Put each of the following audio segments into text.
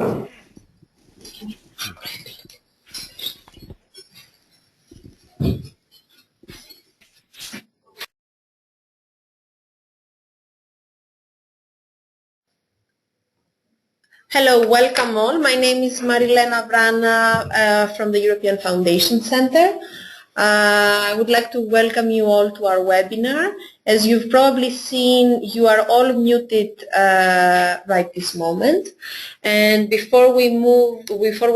Hello, welcome all. My name is Marilena Vrana from the European Foundation Center. I would like to welcome you all to our webinar. As you've probably seen, you are all muted right this moment. And before we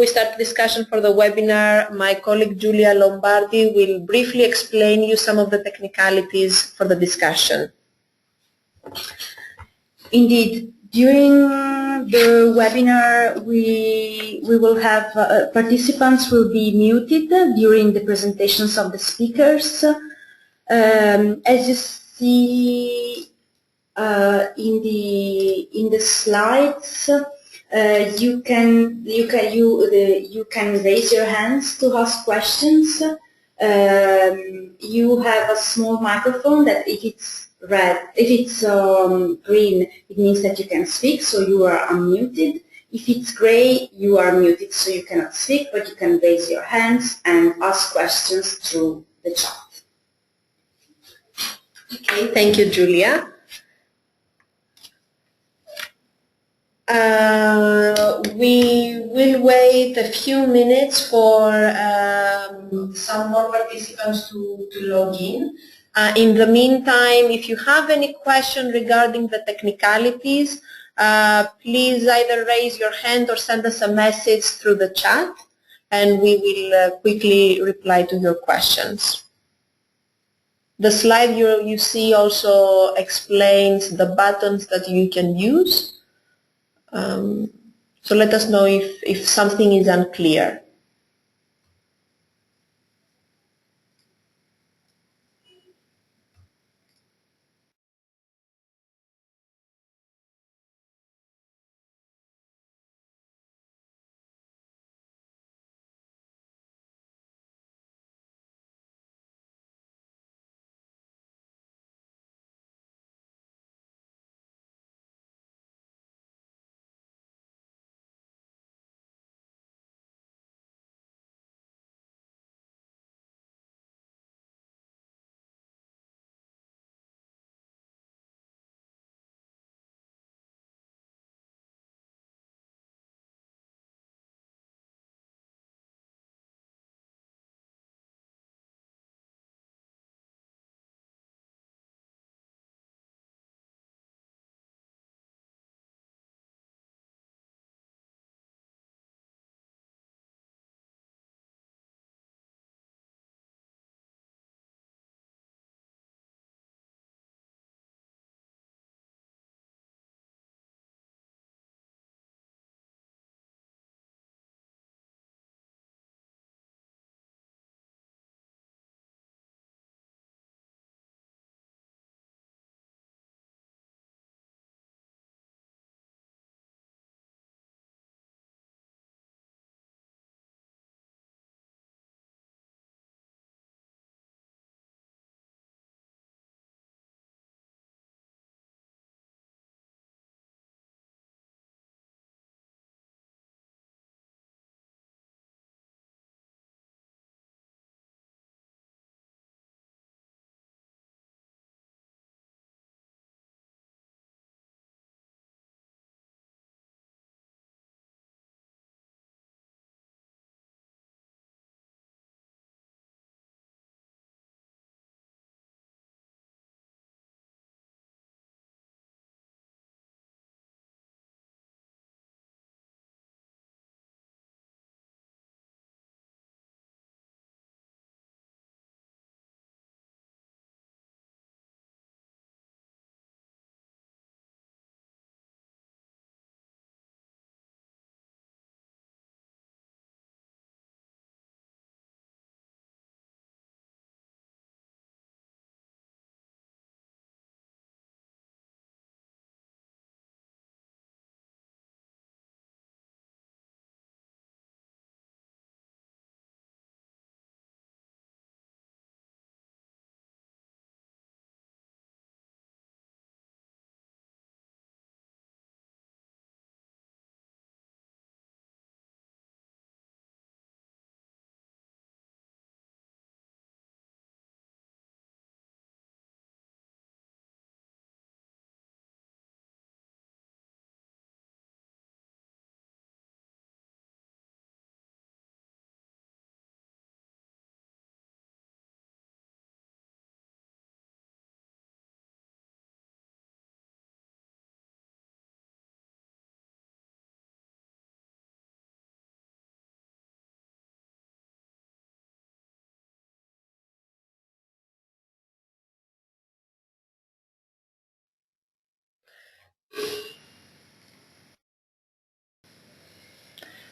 start discussion for the webinar, my colleague Giulia Lombardi will briefly explain you some of the technicalities for the discussion. Indeed, during the webinar, we will have participants will be muted during the presentations of the speakers. As you see in the slides, you can raise your hands to ask questions. You have a small microphone that if it's green, it means that you can speak, so you are unmuted. If it's gray, you are muted, so you cannot speak, but you can raise your hands and ask questions through the chat. Okay, thank you, Giulia. We will wait a few minutes for some more participants to log in. In the meantime, if you have any question regarding the technicalities, please either raise your hand or send us a message through the chat, and we will quickly reply to your questions. The slide you see also explains the buttons that you can use. So let us know if something is unclear.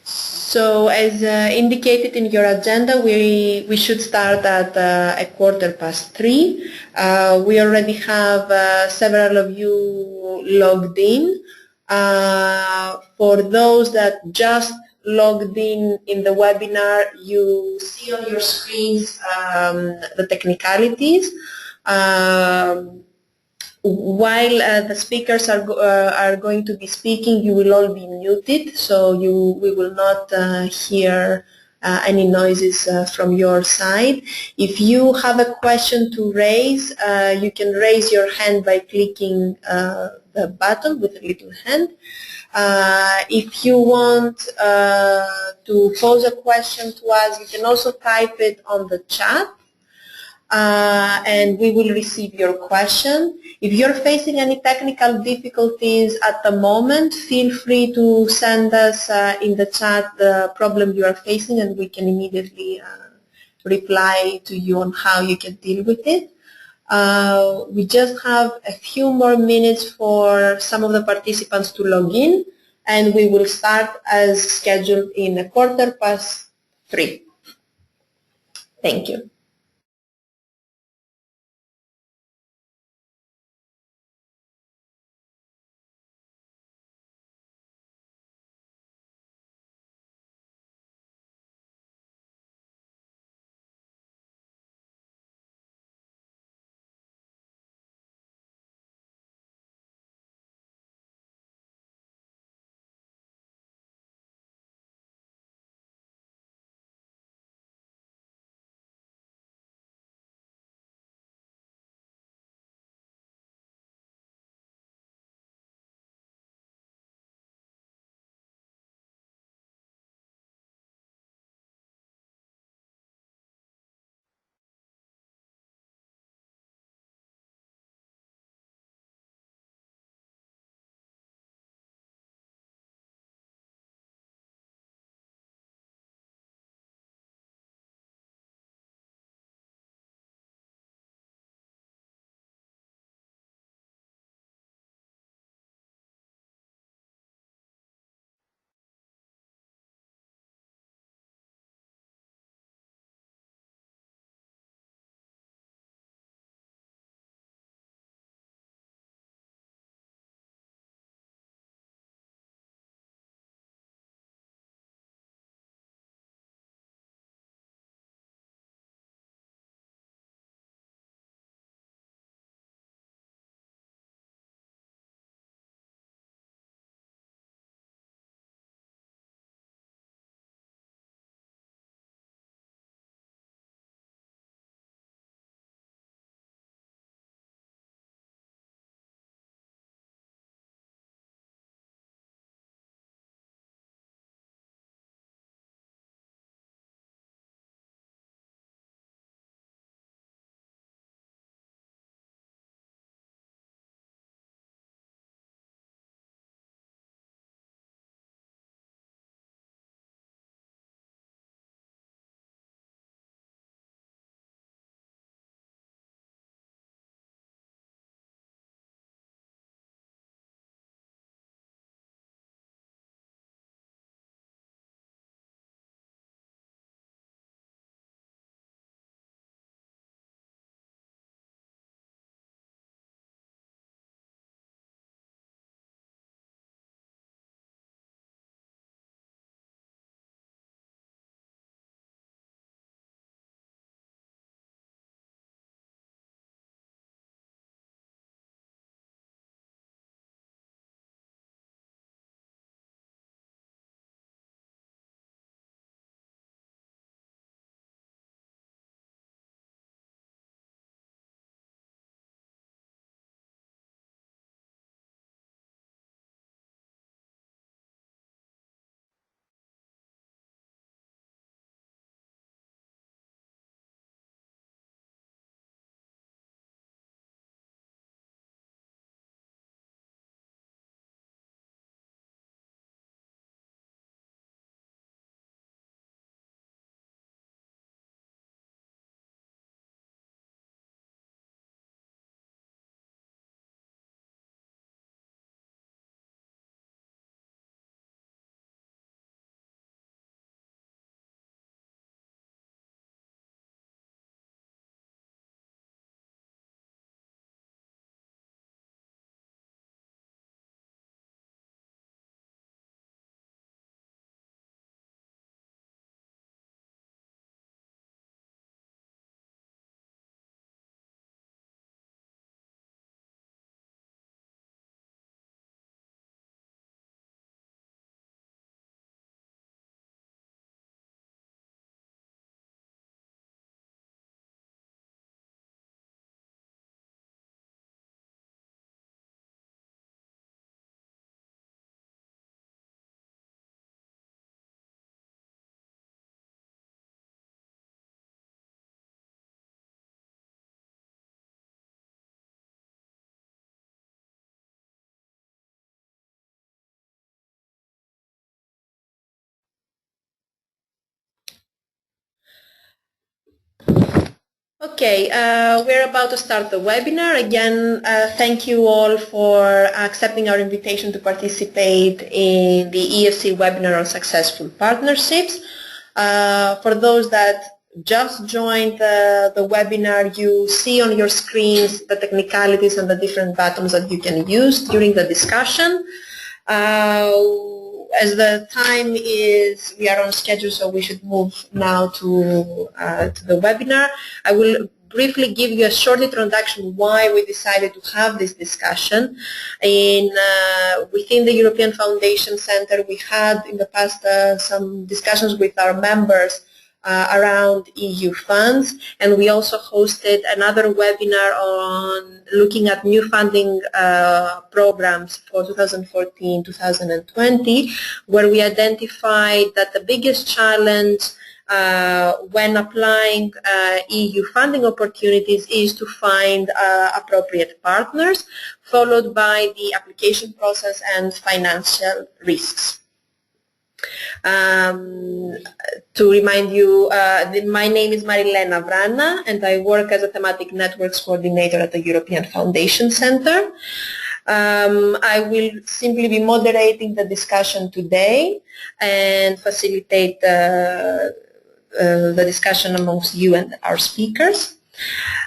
So as indicated in your agenda, we should start at a 3:15. We already have several of you logged in. For those that just logged in the webinar, you see on your screens the technicalities. While the speakers are going to be speaking, you will all be muted, so we will not hear any noises from your side. If you have a question to raise, you can raise your hand by clicking the button with a little hand. If you want to pose a question to us, you can also type it on the chat. And we will receive your question. If you're facing any technical difficulties at the moment, feel free to send us in the chat the problem you are facing, and we can immediately reply to you on how you can deal with it. We just have a few more minutes for some of the participants to log in, and we will start as scheduled in 3:15. Thank you. Okay, we're about to start the webinar. Again, thank you all for accepting our invitation to participate in the EFC webinar on successful partnerships. For those that just joined the webinar, you see on your screens the technicalities and the different buttons that you can use during the discussion. As the time is, we are on schedule, so we should move now to the webinar. I will briefly give you a short introduction why we decided to have this discussion. Within the European Foundation Center, we had in the past some discussions with our members around EU funds, and we also hosted another webinar on looking at new funding programs for 2014-2020, where we identified that the biggest challenge when applying EU funding opportunities is to find appropriate partners, followed by the application process and financial risks. To remind you, my name is Marilena Vrana, and I work as a thematic networks coordinator at the European Foundation Center. I will simply be moderating the discussion today and facilitate the discussion amongst you and our speakers.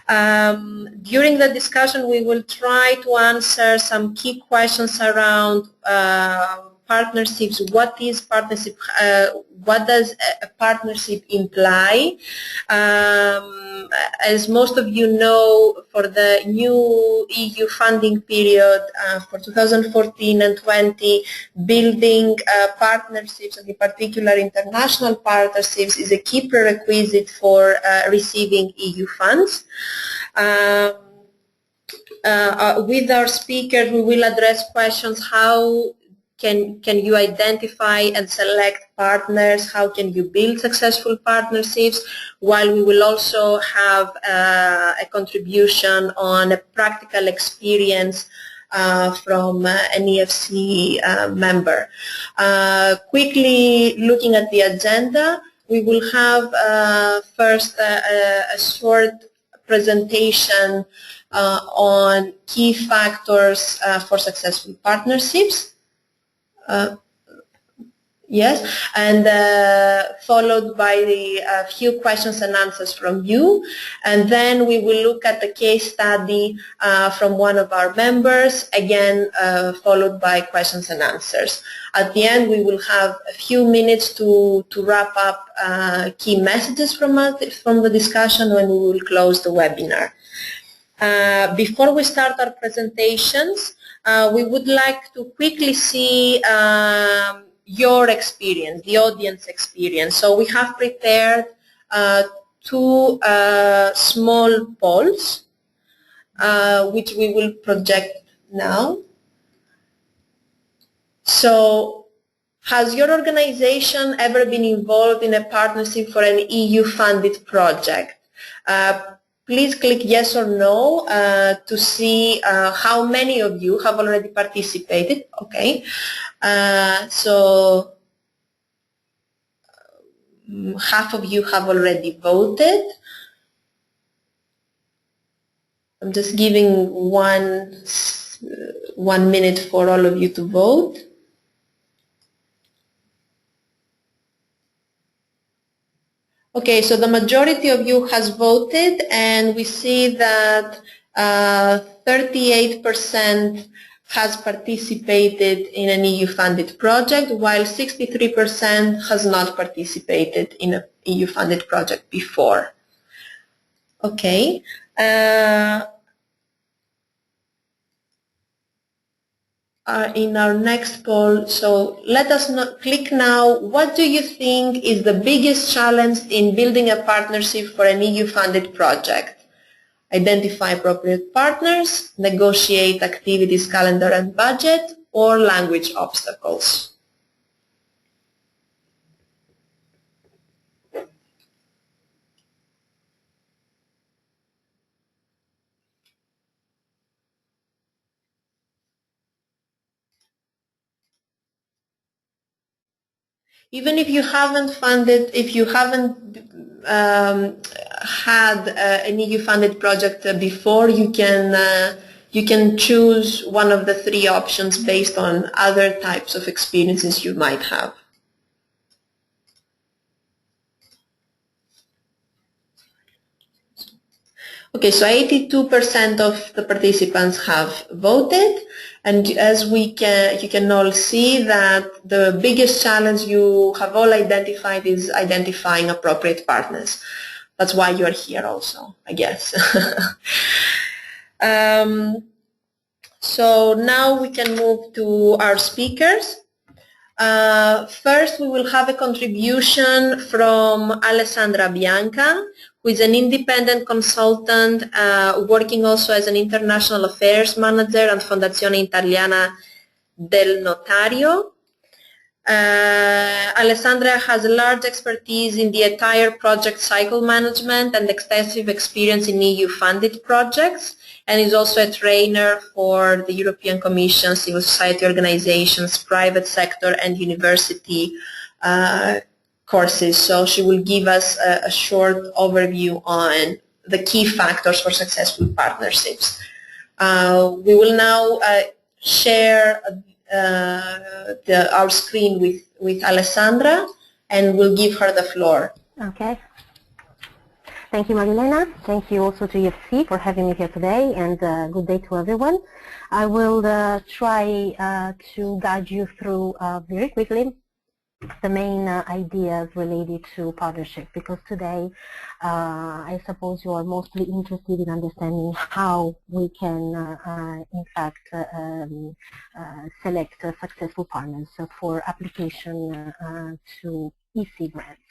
During the discussion, we will try to answer some key questions around partnerships. What is partnership? What does a partnership imply? As most of you know, for the new EU funding period for 2014 and 20, building partnerships, and in particular international partnerships, is a key prerequisite for receiving EU funds. With our speakers, we will address questions: how can you identify and select partners? How can you build successful partnerships? While we will also have a contribution on a practical experience from an EFC member. Quickly looking at the agenda, we will have first a short presentation on key factors for successful partnerships. Yes, and followed by a few questions and answers from you, and then we will look at the case study from one of our members, again followed by questions and answers. At the end, we will have a few minutes to wrap up key messages from the discussion, when we will close the webinar. Before we start our presentations, we would like to quickly see your experience, the audience experience. So we have prepared two small polls, which we will project now. So, has your organization ever been involved in a partnership for an EU-funded project? Please click yes or no to see how many of you have already participated. Okay, so half of you have already voted. I'm just giving one minute for all of you to vote. Okay, so the majority of you has voted, and we see that 38% has participated in an EU-funded project, while 63% has not participated in an EU-funded project before. Okay. In our next poll, so let us click now. What do you think is the biggest challenge in building a partnership for an EU-funded project? Identify appropriate partners, negotiate activities, calendar and budget, or language obstacles. Even if you haven't had an EU-funded project before, you can choose one of the three options based on other types of experiences you might have. Okay, so 82% of the participants have voted, and as you can all see that the biggest challenge you have all identified is identifying appropriate partners. That's why you're here also, I guess. So now we can move to our speakers. First, we will have a contribution from Alessandra Bianca, who is an independent consultant working also as an international affairs manager at Fondazione Italiana del Notario. Alessandra has a large expertise in the entire project cycle management and extensive experience in EU-funded projects, and is also a trainer for the European Commission, civil society organizations, private sector, and university courses. So she will give us a short overview on the key factors for successful partnerships. We will now share our screen with Alessandra, and we'll give her the floor. Okay. Thank you, Marilena. Thank you also to EFC for having me here today, and good day to everyone. I will try to guide you through very quickly the main ideas related to partnership, because today I suppose you are mostly interested in understanding how we can in fact select successful partners for application to EC grants.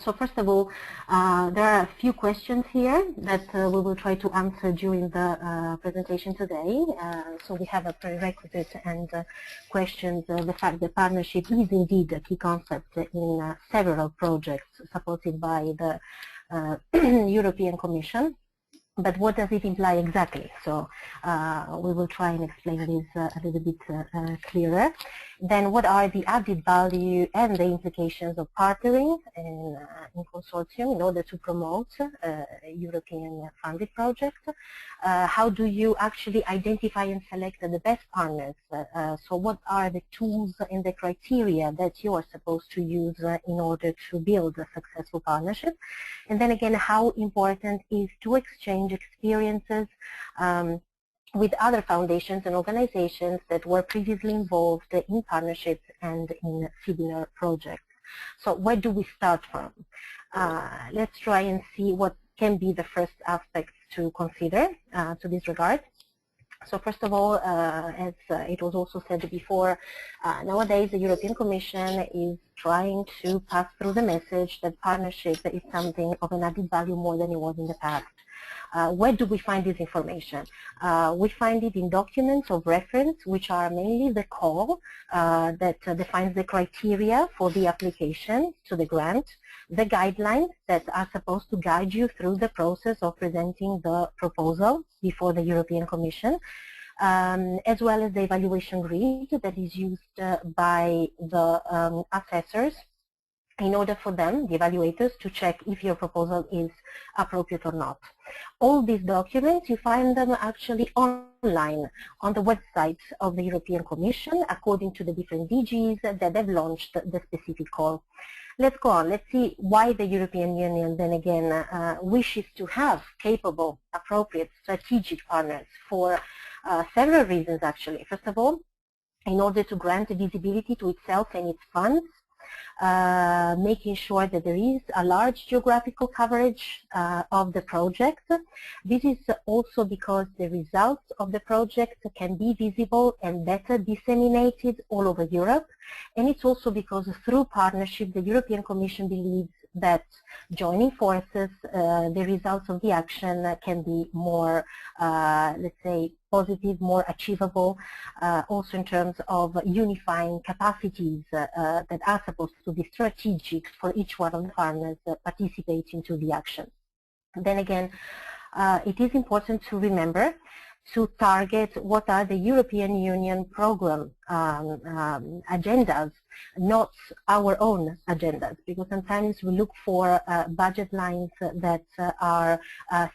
So first of all, there are a few questions here that we will try to answer during the presentation today. So we have a prerequisite and questions the fact that partnership is indeed a key concept in several projects supported by the European Commission. But what does it imply exactly? So we will try and explain this a little bit clearer. Then what are the added value and the implications of partnering in consortium in order to promote European funded projects? How do you actually identify and select the best partners? So what are the tools and the criteria that you are supposed to use in order to build a successful partnership? And then again, how important is to exchange experiences with other foundations and organizations that were previously involved in partnerships and in similar projects. So where do we start from? Let's try and see what can be the first aspects to consider to this regard. So first of all, as it was also said before, nowadays the European Commission is trying to pass through the message that partnership is something of an added value more than it was in the past. Where do we find this information? We find it in documents of reference, which are mainly the call that defines the criteria for the application to the grant, the guidelines that are supposed to guide you through the process of presenting the proposal before the European Commission, as well as the evaluation grid that is used by the assessors in order for them, the evaluators, to check if your proposal is appropriate or not. All these documents, you find them actually online on the website of the European Commission according to the different DGs that have launched the specific call. Let's go on. Let's see why the European Union then again wishes to have capable, appropriate, strategic partners for several reasons actually. First of all, in order to grant visibility to itself and its funds, making sure that there is a large geographical coverage of the project. This is also because the results of the project can be visible and better disseminated all over Europe. And it's also because through partnership, the European Commission believes that joining forces, the results of the action can be more, let's say, positive, more achievable, also in terms of unifying capacities that are supposed to be strategic for each one of the partners that participate into the action. Then again, it is important to remember to target what are the European Union program agendas, not our own agendas, because sometimes we look for budget lines that are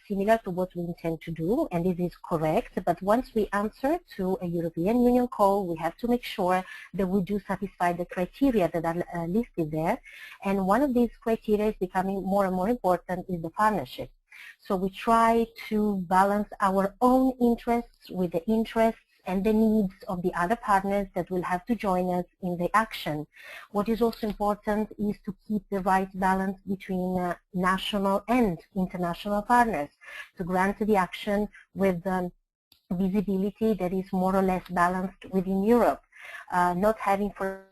similar to what we intend to do, and this is correct, but once we answer to a European Union call, we have to make sure that we do satisfy the criteria that are listed there, and one of these criteria is becoming more and more important is the partnership. So we try to balance our own interests with the interests and the needs of the other partners that will have to join us in the action. What is also important is to keep the right balance between national and international partners to grant the action with visibility that is more or less balanced within Europe, not having for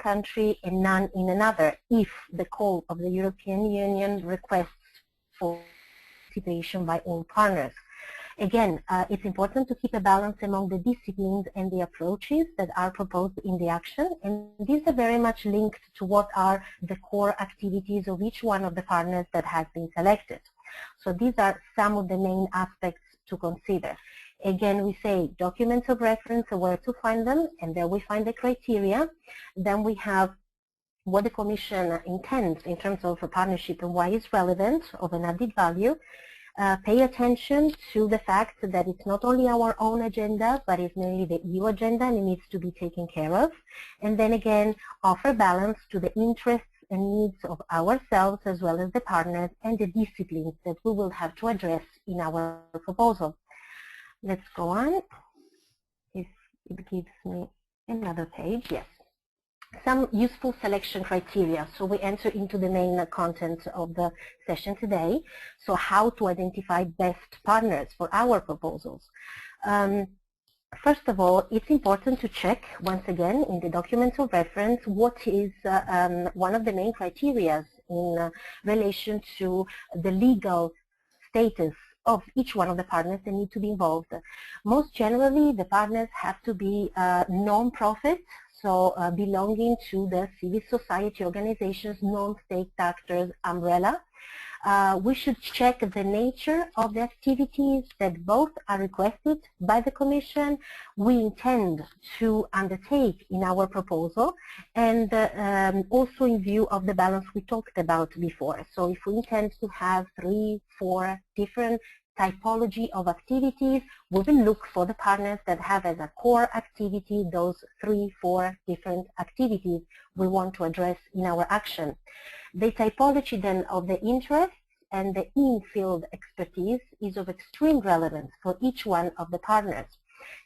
country and none in another if the call of the European Union requests for participation by all partners. Again, it's important to keep a balance among the disciplines and the approaches that are proposed in the action, and these are very much linked to what are the core activities of each one of the partners that has been selected. So these are some of the main aspects to consider. Again, we say documents of reference, where to find them, and there we find the criteria. Then we have what the Commission intends in terms of a partnership and why it's relevant, of an added value. Pay attention to the fact that it's not only our own agenda, but it's mainly the EU agenda, and it needs to be taken care of. And then again, offer balance to the interests and needs of ourselves as well as the partners and the disciplines that we will have to address in our proposal. Let's go on. If it gives me another page, yes. Some useful selection criteria. So we enter into the main content of the session today. So how to identify best partners for our proposals. First of all, it's important to check, once again, in the documents of reference, what is one of the main criteria in relation to the legal status of each one of the partners that need to be involved. Most generally, the partners have to be non-profit, so belonging to the civil society organizations, non-state actors umbrella. We should check the nature of the activities that both are requested by the Commission, we intend to undertake in our proposal, and also in view of the balance we talked about before. So if we intend to have 3, 4 different typology of activities, we will look for the partners that have as a core activity those 3, 4 different activities we want to address in our action. The typology then of the interests and the in-field expertise is of extreme relevance for each one of the partners.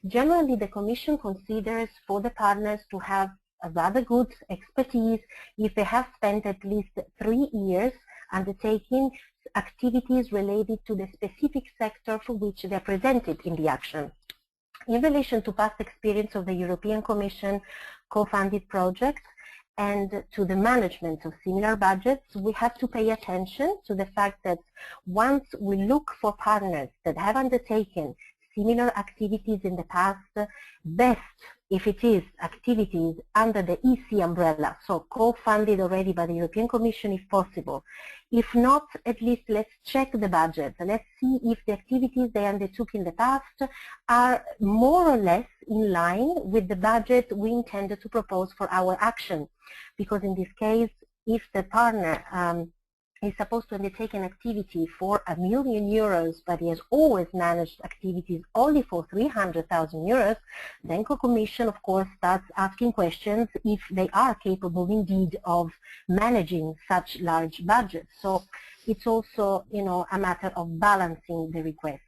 Generally, the Commission considers for the partners to have a rather good expertise if they have spent at least 3 years undertaking activities related to the specific sector for which they are presented in the action. In relation to past experience of the European Commission co-funded projects and to the management of similar budgets, we have to pay attention to the fact that once we look for partners that have undertaken similar activities in the past, best if it is activities under the EC umbrella, so co-funded already by the European Commission if possible. If not, at least let's check the budget. Let's see if the activities they undertook in the past are more or less in line with the budget we intended to propose for our action. Because in this case, if the partner is supposed to undertake an activity for €1 million, but he has always managed activities only for 300,000 euros, then the Commission, of course, starts asking questions if they are capable indeed of managing such large budgets. So it's also, a matter of balancing the requests.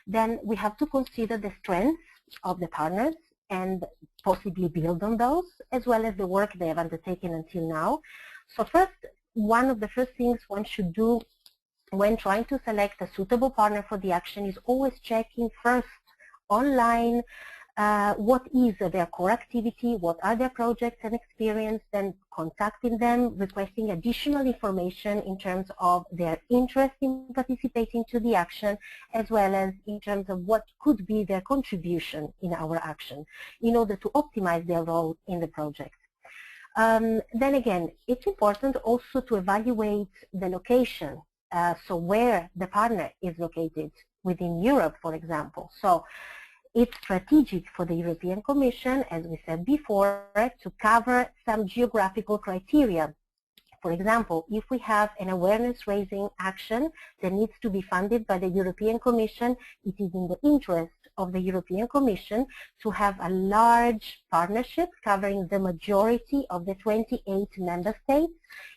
Then we have to consider the strengths of the partners and possibly build on those, as well as the work they have undertaken until now. So first, one of the first things one should do when trying to select a suitable partner for the action is always checking first online what is their core activity, what are their projects and experience, then contacting them, requesting additional information in terms of their interest in participating to the action, as well as in terms of what could be their contribution in our action in order to optimize their role in the project. Then again, it's important also to evaluate the location, so where the partner is located. within Europe, for example. So it's strategic for the European Commission, as we said before, to cover some geographical criteria. For example, if we have an awareness-raising action that needs to be funded by the European Commission, it is in the interest of the European Commission to have a large partnership covering the majority of the 28 member states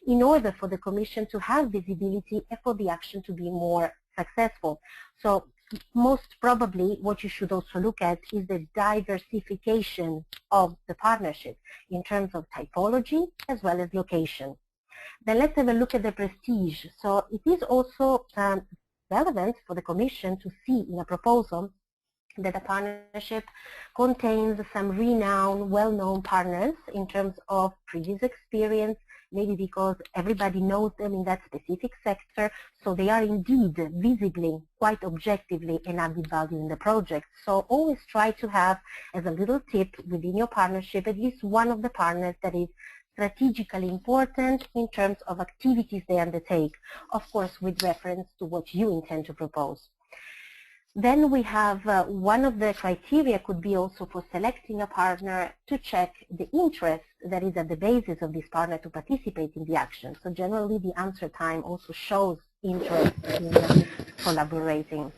in order for the Commission to have visibility and for the action to be more successful. So most probably what you should also look at is the diversification of the partnership in terms of typology as well as location. Then let's have a look at the prestige. So it is also relevant for the Commission to see in a proposal that the partnership contains some renowned, well-known partners in terms of previous experience, maybe because everybody knows them in that specific sector, so they are indeed visibly, quite objectively, an added value in the project. So always try to have, as a little tip within your partnership, at least one of the partners that is strategically important in terms of activities they undertake, of course with reference to what you intend to propose. Then we have one of the criteria could be also for selecting a partner to check the interest that is at the basis of this partner to participate in the action. So generally the answer time also shows interest in collaborating.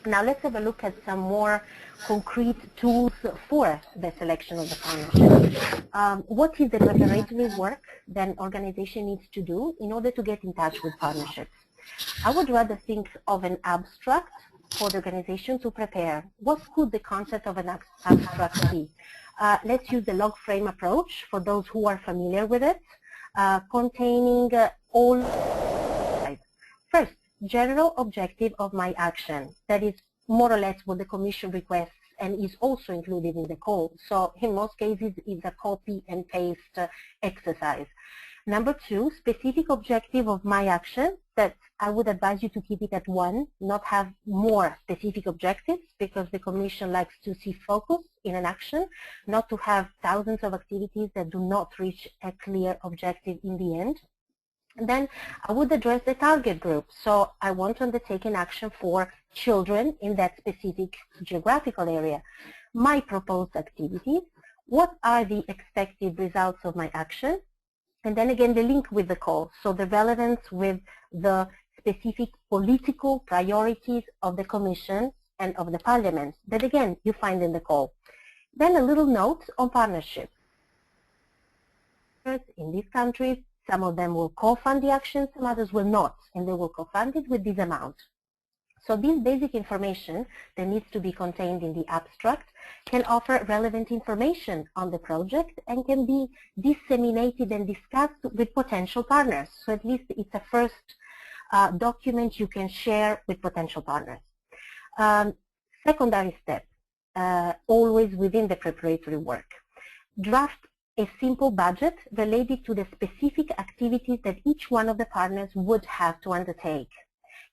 Now let's have a look at some more concrete tools for the selection of the partnership. What is the preparatory work that an organization needs to do in order to get in touch with partnerships? I would rather think of an abstract for the organization to prepare. What could the concept of an abstract be? Let's use the log frame approach for those who are familiar with it, containing all. First, general objective of my action. That is more or less what the Commission requests and is also included in the call. So in most cases, it's a copy and paste exercise. Number two, specific objective of my action, that I would advise you to keep it at one, not have more specific objectives, because the Commission likes to see focus in an action, not to have thousands of activities that do not reach a clear objective in the end. And then I would address the target group. So I want to undertake an action for children in that specific geographical area. My proposed activities, what are the expected results of my action? And then again, the link with the call, so the relevance with the specific political priorities of the Commission and of the Parliament, that again, you find in the call. Then a little note on partnership. In these countries, some of them will co-fund the action, some others will not, and they will co-fund it with this amount. So this basic information that needs to be contained in the abstract can offer relevant information on the project and can be disseminated and discussed with potential partners. So at least it's a first document you can share with potential partners. Secondary step, always within the preparatory work. Draft a simple budget related to the specific activities that each one of the partners would have to undertake,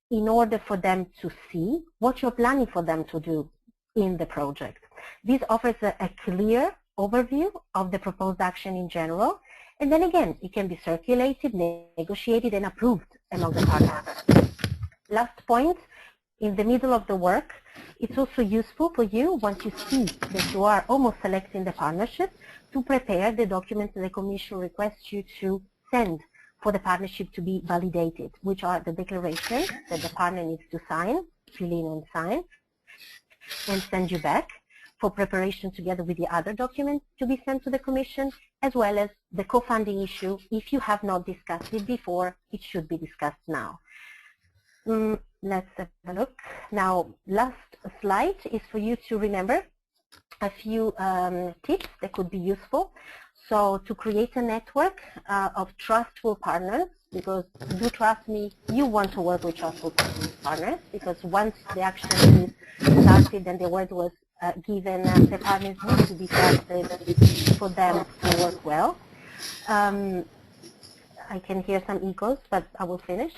in order for them to see what you're planning for them to do in the project. This offers a clear overview of the proposed action in general, and then again, it can be circulated, negotiated, and approved among the partners. Last point, in the middle of the work, it's also useful for you, once you see that you are almost selecting the partnership, to prepare the documents that the Commission requests you to send for the partnership to be validated, which are the declarations that the partner needs to sign, fill in and sign, and send you back for preparation together with the other documents to be sent to the Commission, as well as the co-funding issue. If you have not discussed it before, it should be discussed now. Let's have a look. Now, last slide is for you to remember a few tips that could be useful. So to create a network of trustful partners, because do trust me, you want to work with trustful partners, because once the action is started and the word was given, the partners need to be trusted for them to work well. I can hear some echoes, but I will finish.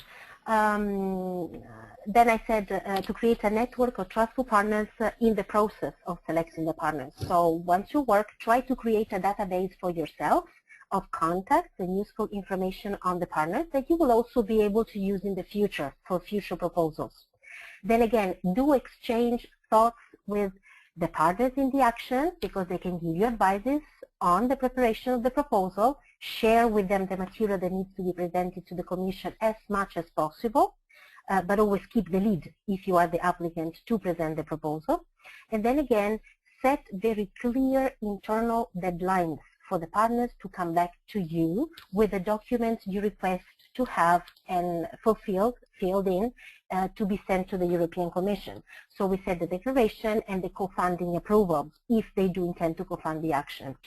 Then I said to create a network of trustful partners in the process of selecting the partners. So once you work, try to create a database for yourself of contacts and useful information on the partners that you will also be able to use in the future for future proposals. Then again, do exchange thoughts with the partners in the action, because they can give you advices on the preparation of the proposal. Share with them the material that needs to be presented to the Commission as much as possible, but always keep the lead if you are the applicant to present the proposal. And then again, set very clear internal deadlines for the partners to come back to you with the documents you request to have and filled in to be sent to the European Commission. So we set the declaration and the co-funding approval if they do intend to co-fund the action.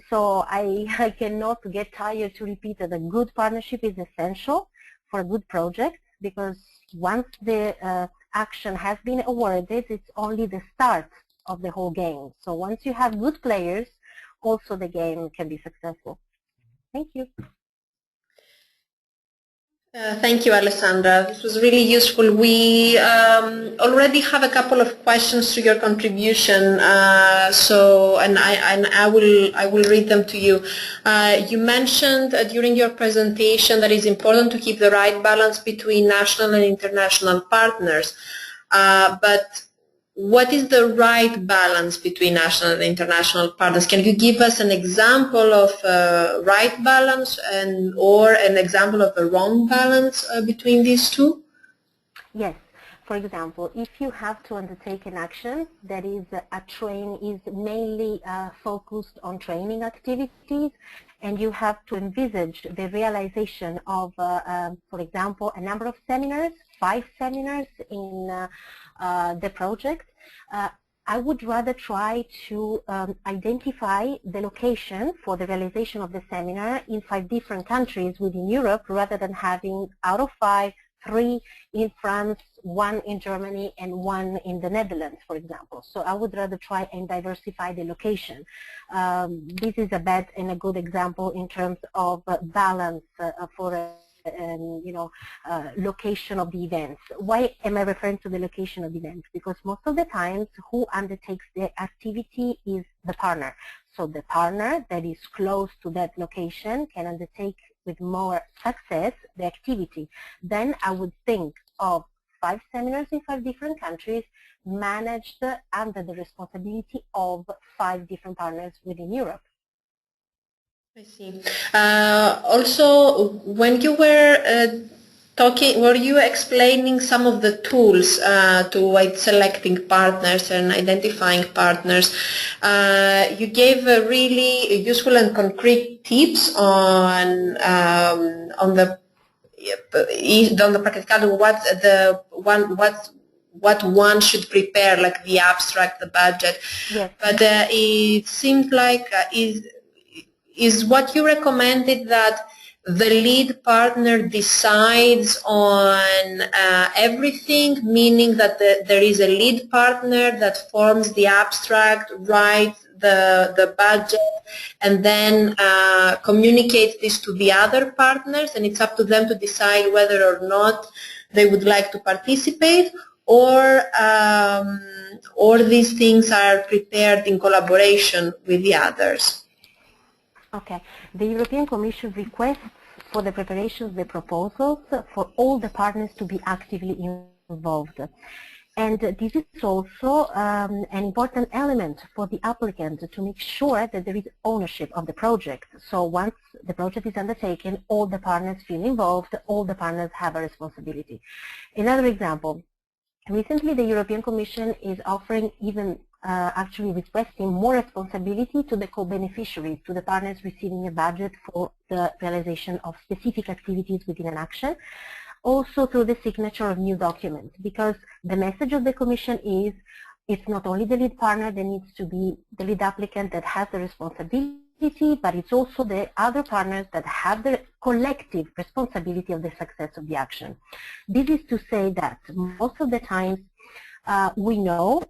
So I cannot get tired to repeat that a good partnership is essential for a good project, because once the action has been awarded, it's only the start of the whole game. So once you have good players, also the game can be successful. Thank you. Thank you, Alessandra. This was really useful. We already have a couple of questions to your contribution, and I will read them to you. You mentioned during your presentation that it's important to keep the right balance between national and international partners, but what is the right balance between national and international partners? Can you give us an example of a right balance or an example of a wrong balance between these two? Yes. For example, if you have to undertake an action that is mainly focused on training activities, and you have to envisage the realization of, for example, a number of seminars, 5 seminars in the project, I would rather try to identify the location for the realization of the seminar in 5 different countries within Europe, rather than having out of 5, 3 in France, 1 in Germany, and 1 in the Netherlands, for example. So I would rather try and diversify the location. This is a bad and a good example in terms of balance for location of the events. Why am I referring to the location of the events? Because most of the times who undertakes the activity is the partner. So the partner that is close to that location can undertake with more success the activity. Then I would think of 5 seminars in 5 different countries managed under the responsibility of 5 different partners within Europe. I see. Also, when you were talking, were you explaining some of the tools to selecting partners and identifying partners? You gave really useful and concrete tips on the practical what one should prepare, like the abstract, the budget. Yes. But it seemed like is what you recommended that the lead partner decides on everything, meaning that there is a lead partner that forms the abstract, writes the budget, and then communicates this to the other partners, and it's up to them to decide whether or not they would like to participate, or these things are prepared in collaboration with the others? Okay. The European Commission requests for the preparation of the proposals for all the partners to be actively involved. And this is also an important element for the applicant to make sure that there is ownership of the project. So once the project is undertaken, all the partners feel involved, all the partners have a responsibility. Another example, recently the European Commission is offering actually requesting more responsibility to the co-beneficiaries, to the partners receiving a budget for the realization of specific activities within an action, also through the signature of new documents, because the message of the Commission is it's not only the lead partner that needs to be the lead applicant that has the responsibility, but it's also the other partners that have the collective responsibility of the success of the action. This is to say that most of the times we know,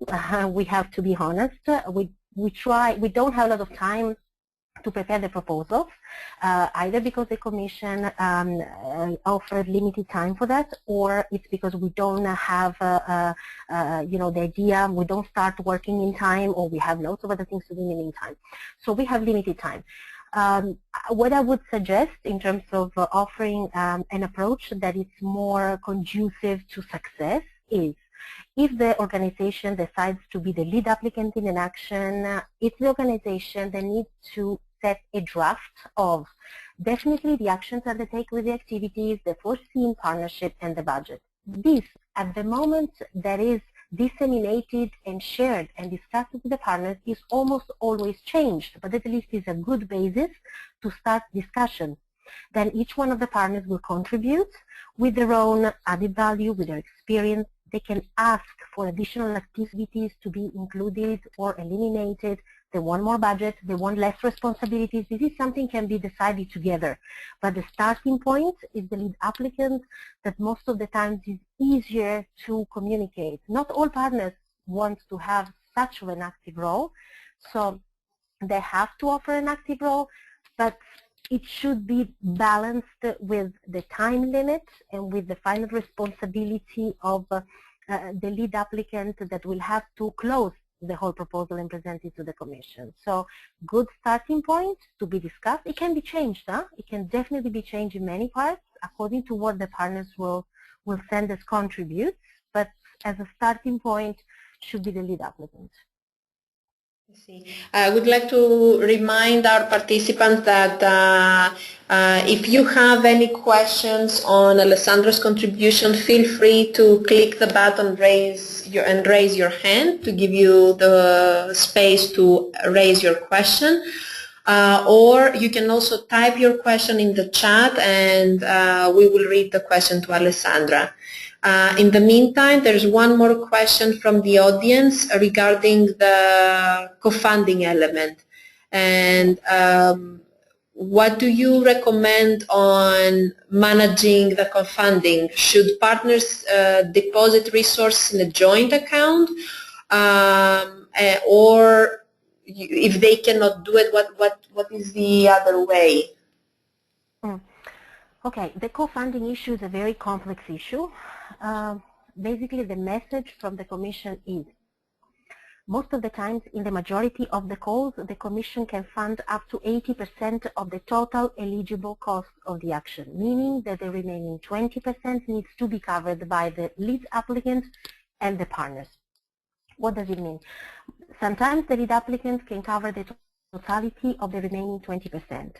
we have to be honest, we don't have a lot of time to prepare the proposals, either because the Commission offered limited time for that, or it's because we don't have the idea, we don't start working in time, or we have lots of other things to do in the meantime. So we have limited time. What I would suggest in terms of offering an approach that is more conducive to success is, if the organization decides to be the lead applicant in an action, it's the organization that needs to set a draft of definitely the actions undertaken with the activities, the foreseen partnership, and the budget. This, at the moment that is disseminated and shared and discussed with the partners, is almost always changed, but at least is a good basis to start discussion. Then each one of the partners will contribute with their own added value, with their experience. They can ask for additional activities to be included or eliminated. They want more budget, they want less responsibilities. This is something can be decided together. But the starting point is the lead applicant, that most of the times is easier to communicate. Not all partners want to have such an active role, so they have to offer an active role, but it should be balanced with the time limit and with the final responsibility of the lead applicant that will have to close the whole proposal and present it to the Commission. So good starting point to be discussed. It can be changed. It can definitely be changed in many parts according to what the partners will send as contributes, but as a starting point should be the lead applicant. I would like to remind our participants that if you have any questions on Alessandro's contribution, feel free to click the button raise your hand to give you the space to raise your question. Or you can also type your question in the chat and we will read the question to Alessandra. In the meantime, there's one more question from the audience regarding the co-funding element. And what do you recommend on managing the co-funding? Should partners deposit resources in a joint account? Or if they cannot do it, what is the other way? Okay, the co-funding issue is a very complex issue. Basically, the message from the Commission is, most of the times, in the majority of the calls, the Commission can fund up to 80% of the total eligible cost of the action, meaning that the remaining 20% needs to be covered by the lead applicant and the partners. What does it mean? Sometimes the lead applicant can cover the totality of the remaining 20%.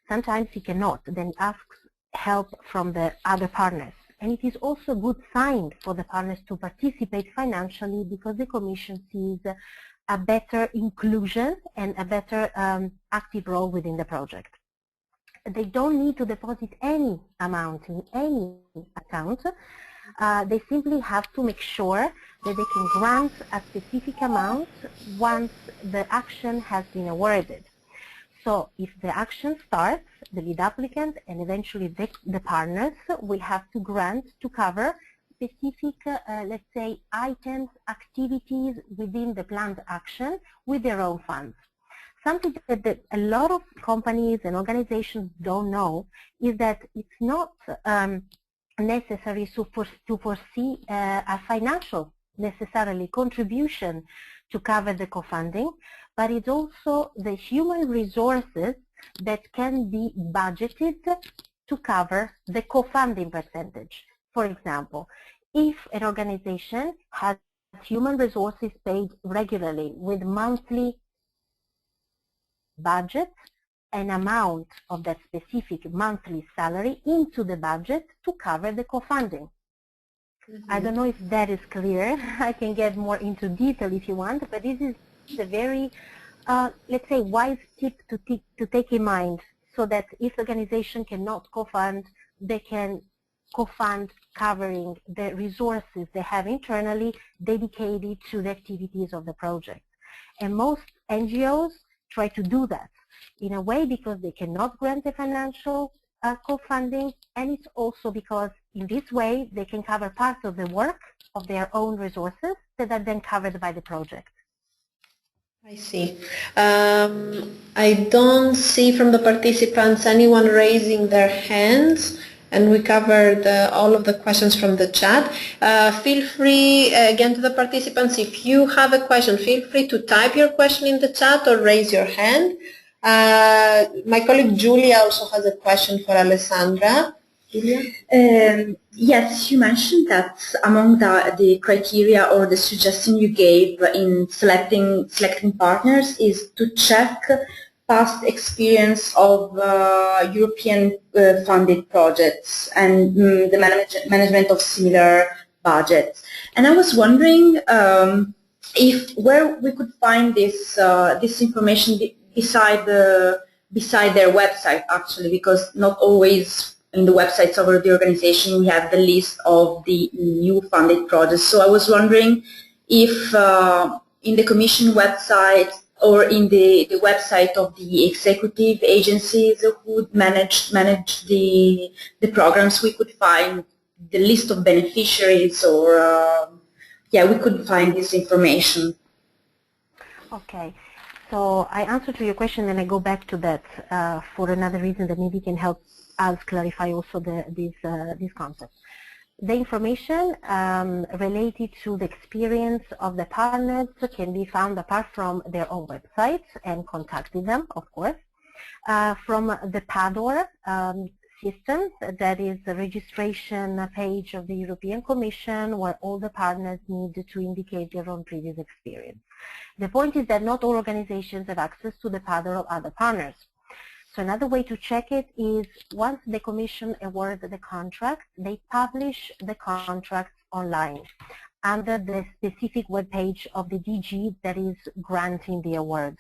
Sometimes he cannot, then asks help from the other partners. And it is also a good sign for the partners to participate financially, because the Commission sees a better inclusion and a better active role within the project. They don't need to deposit any amount in any account. They simply have to make sure that they can grant a specific amount once the action has been awarded. So if the action starts, the lead applicant and eventually the partners will have to grant to cover specific, let's say, items, activities within the planned action with their own funds. Something that a lot of companies and organizations don't know is that it's not necessary to foresee a financial, necessarily, contribution to cover the co-funding, but it's also the human resources that can be budgeted to cover the co-funding percentage. For example, if an organization has human resources paid regularly with monthly budget, an amount of that specific monthly salary into the budget to cover the co-funding. I don't know if that is clear. I can get more into detail if you want, but this is a very, let's say, wise tip to take in mind, so that if the organization cannot co-fund, they can co-fund covering the resources they have internally dedicated to the activities of the project. And most NGOs try to do that in a way because they cannot grant the financial co-funding, and it's also because in this way they can cover part of the work of their own resources that are then covered by the project. I see. I don't see from the participants anyone raising their hands, and we covered all of the questions from the chat. Feel free, again, to the participants, if you have a question, feel free to type your question in the chat or raise your hand. My colleague Julia also has a question for Alessandra. Julia? Yes, you mentioned that among the criteria or the suggestion you gave in selecting partners is to check past experience of European funded projects and the management of similar budgets. And I was wondering if where we could find this this information beside their website, actually, because not always in the websites of the organization we have the list of the new funded projects. So I was wondering if in the Commission website or in the website of the executive agencies who manage the programs, we could find the list of beneficiaries, or yeah, we could find this information. Okay. So I answer to your question and I go back to that for another reason that maybe can help us clarify also these concepts. The information related to the experience of the partners can be found apart from their own websites and contacting them, of course, from the PADOR system, that is the registration page of the European Commission, where all the partners need to indicate their own previous experience. The point is that not all organizations have access to the PADOR of other partners. So another way to check it is once the Commission awards the contract, they publish the contract online under the specific web page of the DG that is granting the award.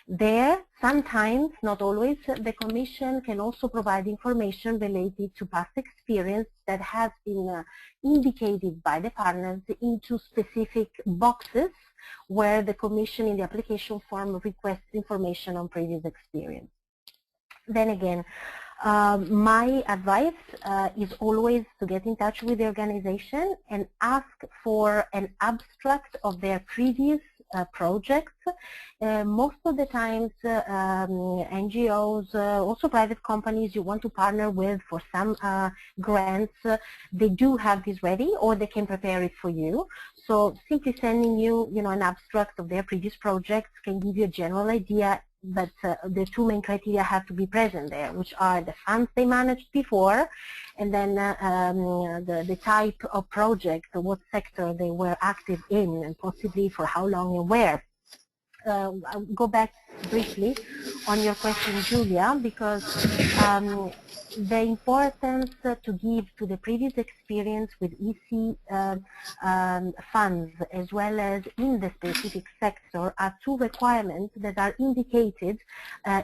There, sometimes, not always, the Commission can also provide information related to past experience that has been indicated by the partners into specific boxes where the Commission in the application form requests information on previous experience. Then again, my advice is always to get in touch with the organization and ask for an abstract of their previous projects. Most of the times, NGOs, also private companies you want to partner with for some grants, they do have this ready, or they can prepare it for you. So simply sending you, an abstract of their previous projects can give you a general idea. But the two main criteria have to be present there, which are the funds they managed before, and then the type of project, what sector they were active in, and possibly for how long and where. I'll go back briefly on your question, Julia, because the importance to give to the previous experience with EC funds as well as in the specific sector are two requirements that are indicated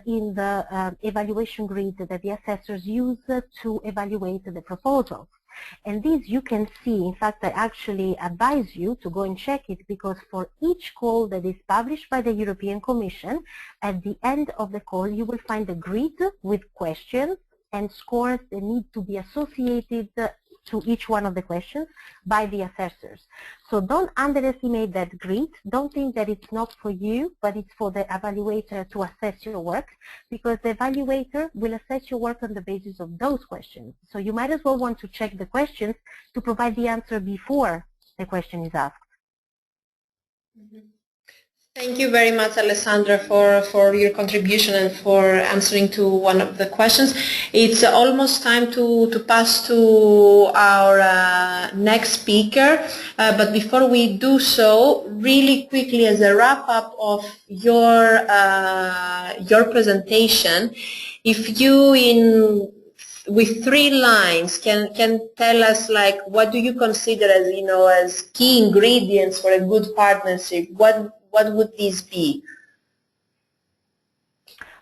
in the evaluation grid that the assessors use to evaluate the proposal. And these you can see, in fact, I actually advise you to go and check it, because for each call that is published by the European Commission, at the end of the call you will find a grid with questions and scores that need to be associated to each one of the questions by the assessors. So don't underestimate that grid. Don't think that it's not for you, but it's for the evaluator to assess your work, because the evaluator will assess your work on the basis of those questions. So you might as well want to check the questions to provide the answer before the question is asked. Mm-hmm. Thank you very much, Alessandra, for your contribution and for answering to one of the questions. It's almost time to pass to our next speaker, but before we do so, really quickly as a wrap-up of your presentation, if you with 3 lines can tell us, like, what do you consider as as key ingredients for a good partnership? What would these be?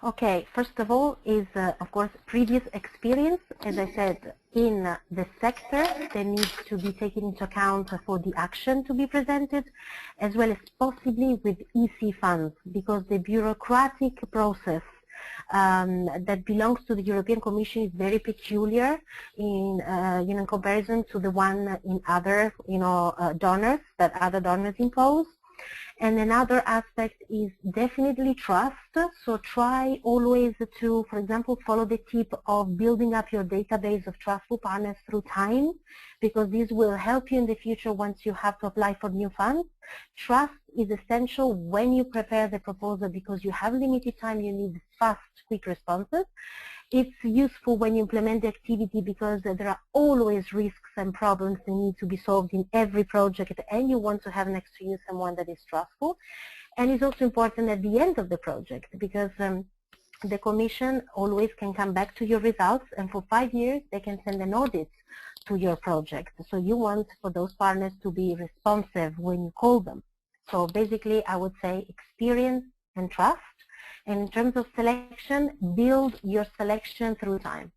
Okay, first of all is, of course, previous experience, as I said, in the sector that needs to be taken into account for the action to be presented, as well as possibly with EC funds, because the bureaucratic process that belongs to the European Commission is very peculiar in comparison to the one in other donors that other donors impose. And another aspect is definitely trust. So try always to, for example, follow the tip of building up your database of trustful partners through time, because this will help you in the future once you have to apply for new funds. Trust is essential when you prepare the proposal because you have limited time, you need fast, quick responses. It's useful when you implement the activity because there are always risks and problems that need to be solved in every project, and you want to have next to you someone that is trustful. And it's also important at the end of the project because the Commission always can come back to your results, and for 5 years they can send an audit to your project. So you want for those partners to be responsive when you call them. So basically I would say experience and trust. And in terms of selection, build your selection through time.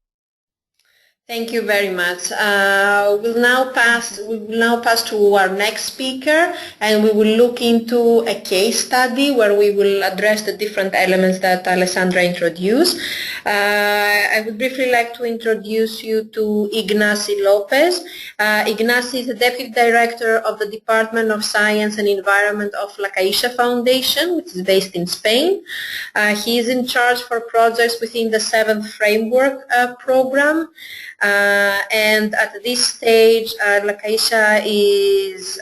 Thank you very much. We will now pass to our next speaker, and we will look into a case study where we will address the different elements that Alessandra introduced. I would briefly like to introduce you to Ignacy Lopez. Ignacy is the Deputy Director of the Department of Science and Environment of La Caixa Foundation, which is based in Spain. He is in charge for projects within the 7th Framework Program. And at this stage, La Caixa is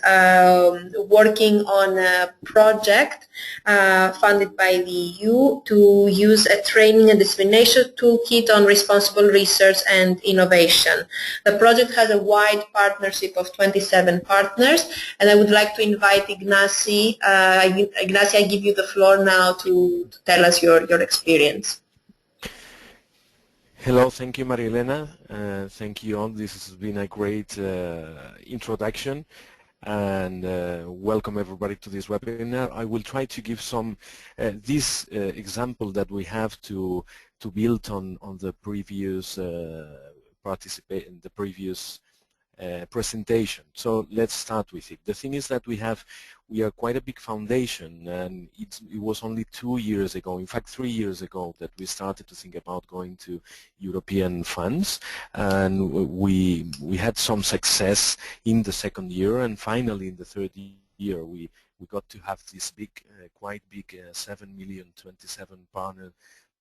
working on a project funded by the EU to use a training and dissemination toolkit on responsible research and innovation. The project has a wide partnership of 27 partners, and I would like to invite Ignacy. Ignacy, I give you the floor now to tell us your experience. Hello, thank you, Maria Elena. Thank you all. This has been a great introduction, and welcome everybody to this webinar. I will try to give some this example that we have to build on the previous presentation. So let's start with it. The thing is that we are quite a big foundation, and it was only 2 years ago, in fact 3 years ago, that we started to think about going to European funds, and we had some success in the second year, and finally in the third year we got to have this big, quite big 7,000,027 partner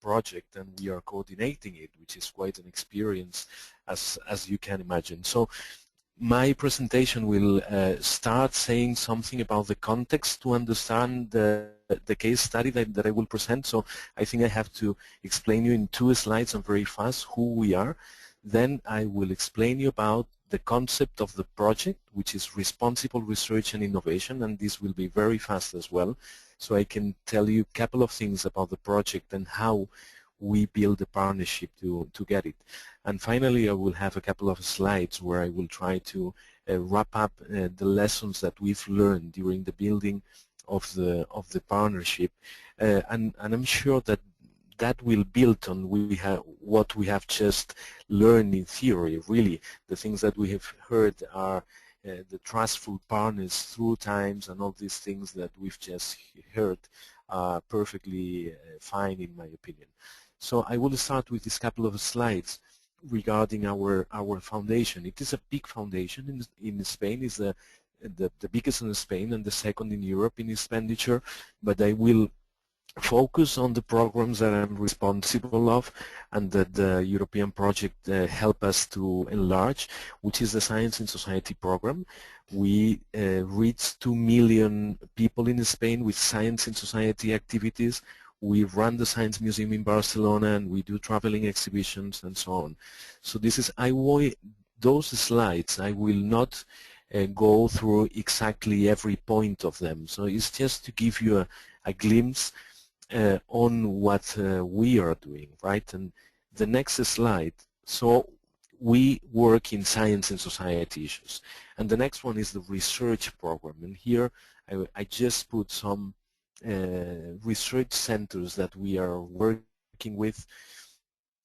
project, and we are coordinating it, which is quite an experience as you can imagine. So my presentation will start saying something about the context to understand the case study that I will present. So I think I have to explain you in 2 slides and very fast who we are. Then I will explain you about the concept of the project, which is responsible research and innovation, and this will be very fast as well. So I can tell you a couple of things about the project and how we build a partnership to get it. And finally, I will have a couple of slides where I will try to wrap up the lessons that we've learned during the building of the partnership, and I'm sure that that will build on what we have just learned in theory. Really, the things that we have heard are the trustful partners through times, and all these things that we've just heard are perfectly fine in my opinion. So I will start with this couple of slides regarding our foundation. It is a big foundation in Spain. It's the biggest in Spain and the second in Europe in expenditure, but I will focus on the programs that I'm responsible of and that the European project help us to enlarge, which is the Science in Society program. We reach 2 million people in Spain with Science in Society activities. We run the Science Museum in Barcelona, and we do traveling exhibitions and so on. So this is, those slides, I will not go through exactly every point of them. So it's just to give you a glimpse on what we are doing, right? And the next slide. So we work in science and society issues. And the next one is the research program. And here I just put some research centers that we are working with.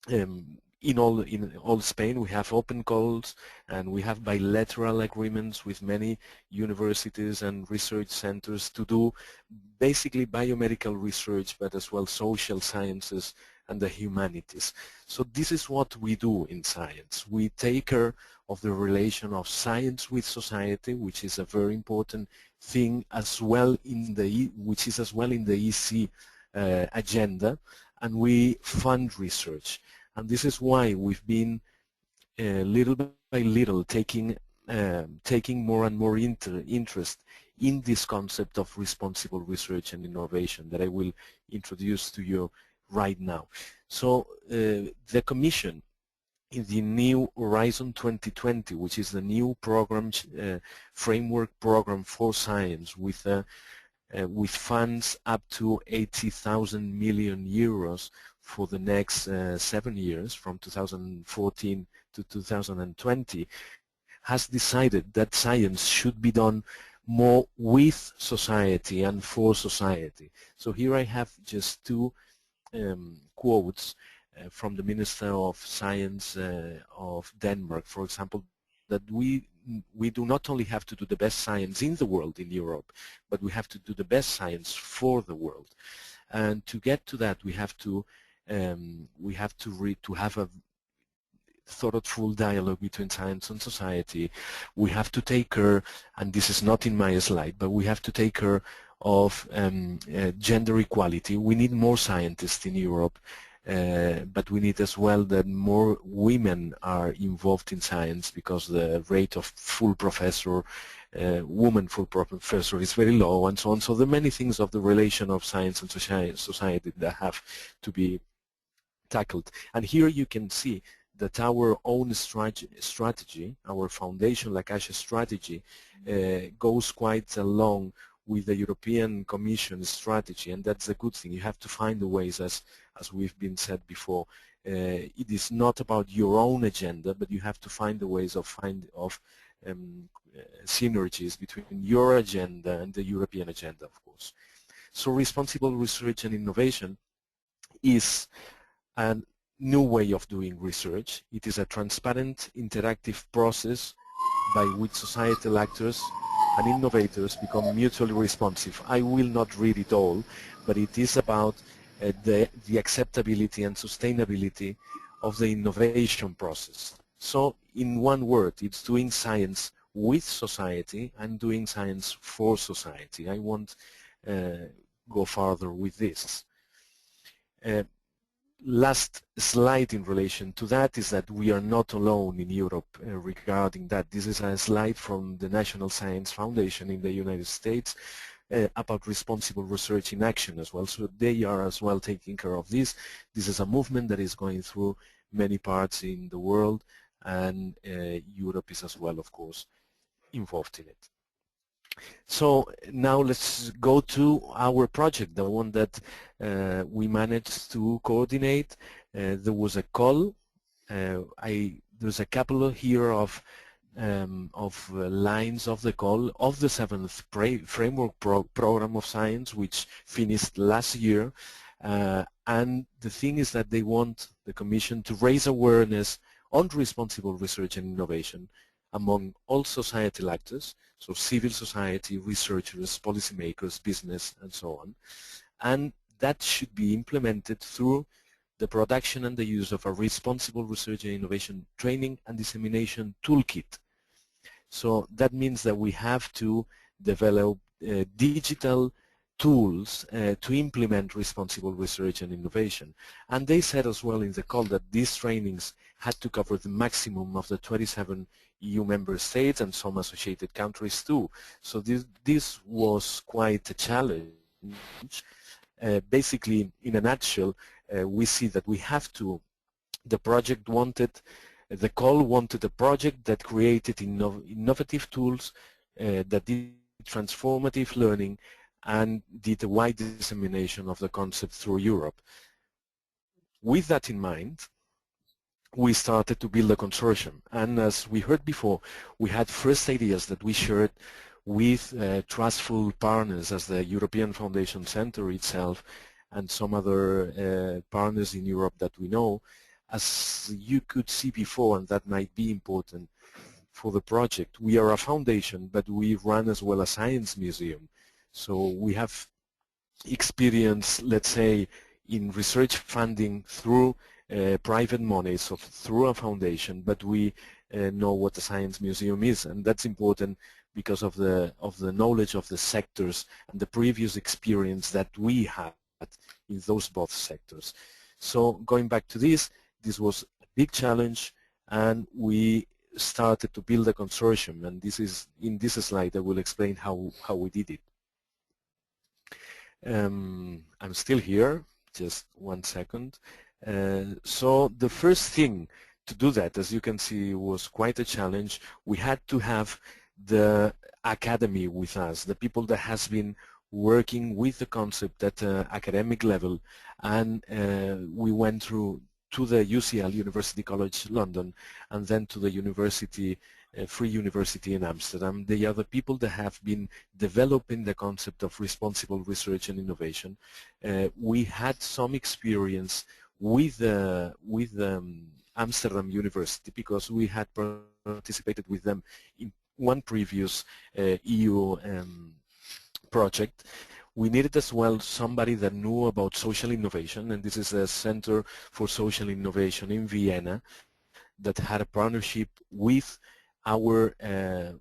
In all Spain, we have open calls, and we have bilateral agreements with many universities and research centers to do basically biomedical research, but as well social sciences and the humanities. So this is what we do in science. We take care of the relation of science with society, which is a very important thing as well in the which is as well in the EC agenda, and we fund research. And this is why we've been little by little taking more and more interest in this concept of responsible research and innovation that I will introduce to you right now. So the Commission in the new Horizon 2020, which is the new program, framework program for science with funds up to 80,000 million euros for the next 7 years, from 2014 to 2020, has decided that science should be done more with society and for society. So here I have just two quotes from the Minister of Science of Denmark, for example, that we do not only have to do the best science in the world, in Europe, but we have to do the best science for the world. And to get to that, we have to have a thoughtful dialogue between science and society. We have to take care, and this is not in my slide, but we have to take care of gender equality. We need more scientists in Europe, but we need as well that more women are involved in science, because the rate of full professor, woman full professor is very low, and so on. So there are many things of the relation of science and society that have to be tackled. And here you can see that our own strategy, our foundation Lacache strategy, goes quite along with the European Commission strategy, and that's a good thing. You have to find the ways, as we've been said before. It is not about your own agenda, but you have to find the ways of synergies between your agenda and the European agenda, of course. So responsible research and innovation is a new way of doing research. It is a transparent, interactive process by which societal actors and innovators become mutually responsive. I will not read it all, but it is about the acceptability and sustainability of the innovation process. So in one word, it's doing science with society and doing science for society. I won't go further with this. Last slide in relation to that is that we are not alone in Europe regarding that. This is a slide from the National Science Foundation in the United States about responsible research in action as well. So they are as well taking care of this. This is a movement that is going through many parts in the world, and Europe is as well, of course, involved in it. So now let's go to our project, the one that we managed to coordinate. There was a call. There's a couple here of lines of the call of the 7th framework program of science, which finished last year. And the thing is that they want the Commission to raise awareness on responsible research and innovation among all societal actors, so civil society, researchers, policymakers, business, and so on. And that should be implemented through the production and the use of a responsible research and innovation training and dissemination toolkit. So that means that we have to develop digital tools to implement responsible research and innovation. And they said as well in the call that these trainings had to cover the maximum of the 27 EU member states and some associated countries too. So this was quite a challenge. Basically, in a nutshell, we see that we have to, the call wanted a project that created innovative tools, that did transformative learning, and did a wide dissemination of the concept through Europe. With that in mind, we started to build a consortium, and as we heard before, we had first ideas that we shared with trustful partners as the European Foundation Center itself and some other partners in Europe that we know. As you could see before, and that might be important for the project, we are a foundation, but we run as well a science museum. So we have experience, let's say, in research funding through private money, so through a foundation, but we know what the Science Museum is, and that's important because of the knowledge of the sectors and the previous experience that we had in those both sectors. So going back to this was a big challenge, and we started to build a consortium, and this is in this slide I will explain how we did it. I'm still here, just 1 second. So the first thing to do that, as you can see, was quite a challenge. We had to have the academy with us, the people that has been working with the concept at academic level, and we went through to the UCL, University College London, and then to the university, Free University in Amsterdam. They are the people that have been developing the concept of responsible research and innovation. We had some experience with Amsterdam University because we had participated with them in one previous EU project. We needed as well somebody that knew about social innovation, and this is a Center for Social Innovation in Vienna that had a partnership with the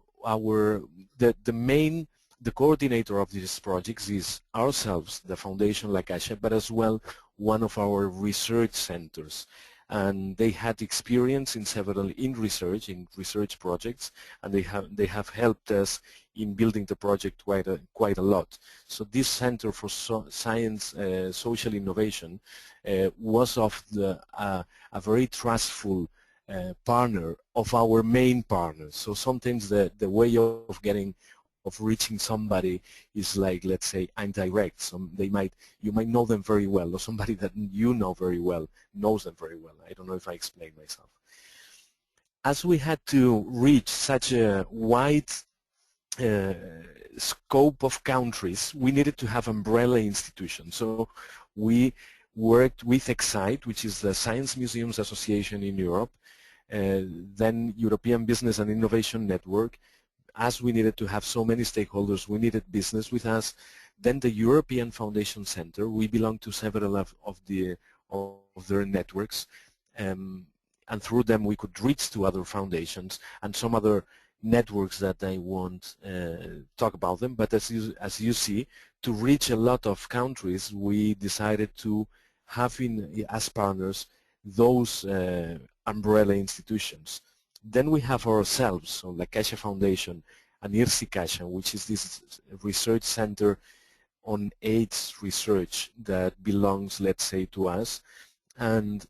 coordinator of these projects is ourselves, the Foundation La Caixa, but as well one of our research centers. And they had experience in research projects, and they have helped us in building the project quite a lot. So this Center for Science Social Innovation was of a very trustful partner of our main partners. So sometimes the way of reaching somebody is like, let's say, indirect. You might know them very well, or somebody that you know very well knows them very well. I don't know if I explained myself. As we had to reach such a wide scope of countries, we needed to have umbrella institutions. So we worked with Excite, which is the Science Museums Association in Europe, then European Business and Innovation Network. As we needed to have so many stakeholders, we needed business with us. Then the European Foundation Center, we belong to several of their networks, and through them we could reach to other foundations and some other networks that I won't talk about them. But as you see, to reach a lot of countries, we decided to have as partners those umbrella institutions. Then we have ourselves, so La Caixa Foundation and IRSI Caixa, which is this research center on AIDS research that belongs, let's say, to us, and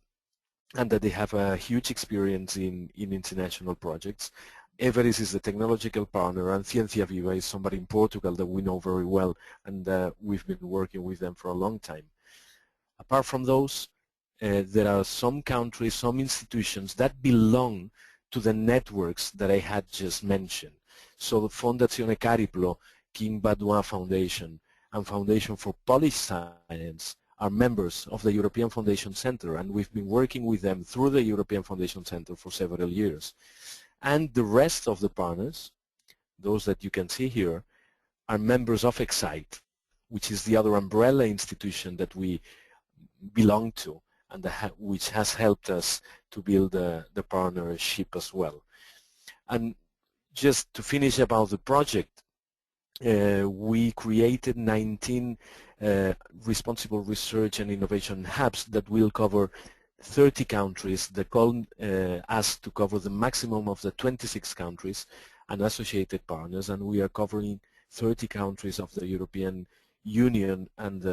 that they have a huge experience in international projects. Everest is the technological partner, and Ciencia Viva is somebody in Portugal that we know very well, and we've been working with them for a long time. Apart from those, there are some countries, some institutions that belong to the networks that I had just mentioned. So the Fondazione Cariplo, King Baudouin Foundation, and Foundation for Polish Science are members of the European Foundation Center, and we've been working with them through the European Foundation Center for several years. And the rest of the partners, those that you can see here, are members of Excite, which is the other umbrella institution that we belong to, and which has helped us to build the partnership as well. And just to finish about the project, we created 19 responsible research and innovation hubs that will cover 30 countries. They call us to cover the maximum of the 26 countries and associated partners, and we are covering 30 countries of the European Union and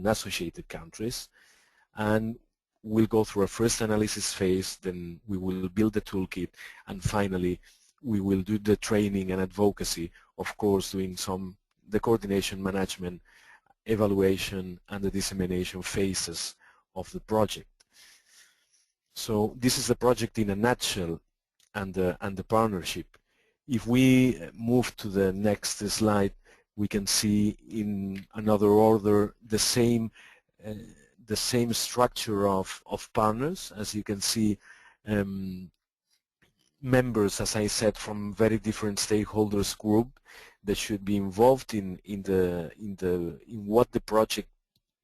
associated countries. And we'll go through a first analysis phase, then we will build the toolkit, and finally we will do the training and advocacy, of course doing the coordination, management, evaluation, and the dissemination phases of the project. So this is the project in a nutshell, and the partnership. If we move to the next slide, we can see in another order the same structure of partners. As you can see, members, as I said, from very different stakeholders group that should be involved in what the project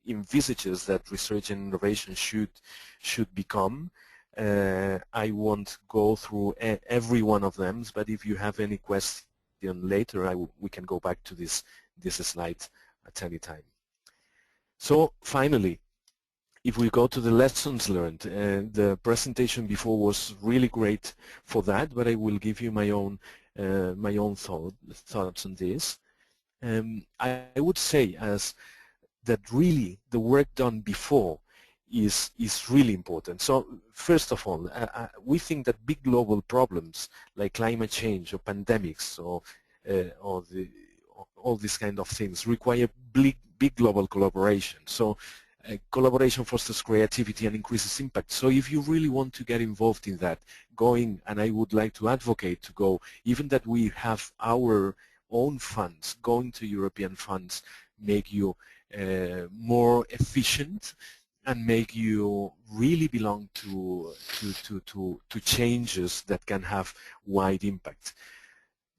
envisages that research and innovation should become. I won't go through every one of them, but if you have any question later, we can go back to this slide at any time. So finally, if we go to the lessons learned, the presentation before was really great for that, but I will give you my own thoughts on this. I would say that really the work done before is really important. So first of all, we think that big global problems like climate change or pandemics or all these kind of things require big global collaboration. So collaboration fosters creativity and increases impact. So if you really want to get involved in that, and I would like to advocate to go, even that we have our own funds, going to European funds make you more efficient and make you really belong to changes that can have wide impact.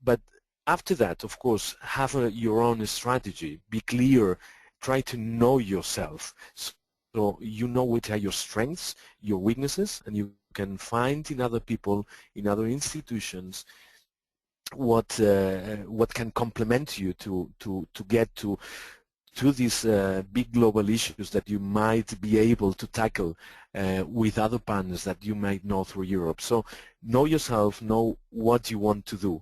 But after that, of course, have your own strategy, be clear, try to know yourself, so you know what are your strengths, your weaknesses, and you can find in other people, in other institutions, what can complement you to get to these big global issues that you might be able to tackle with other partners that you might know through Europe. So know yourself, know what you want to do,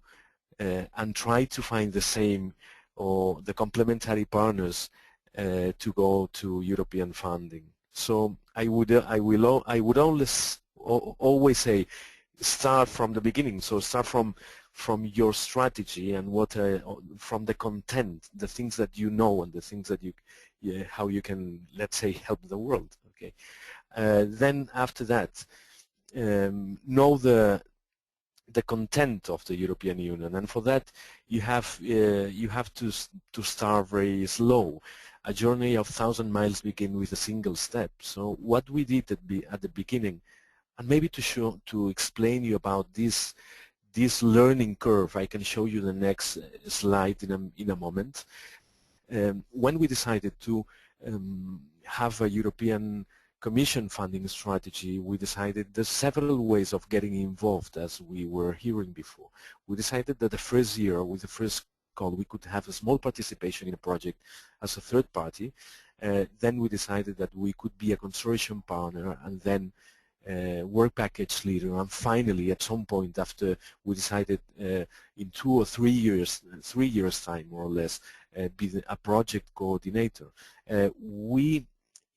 and try to find the same or the complementary partners to go to European funding. So I would always say start from the beginning. So start from your strategy and from the content, the things that you know and the things that how you can, let's say, help the world. Okay. Then after that, know the content of the European Union, and for that you have to start very slow. A journey of 1,000 miles begins with a single step. So what we did at the beginning, and maybe to explain you about this learning curve, I can show you the next slide in a moment. When we decided to have a European Commission funding strategy, we decided there's several ways of getting involved, as we were hearing before. We decided that the first year, with the first call, we could have a small participation in a project as a third party. Then we decided that we could be a consortium partner, and then work package leader, and finally at some point after we decided in 2 or 3 years time more or less, be a project coordinator.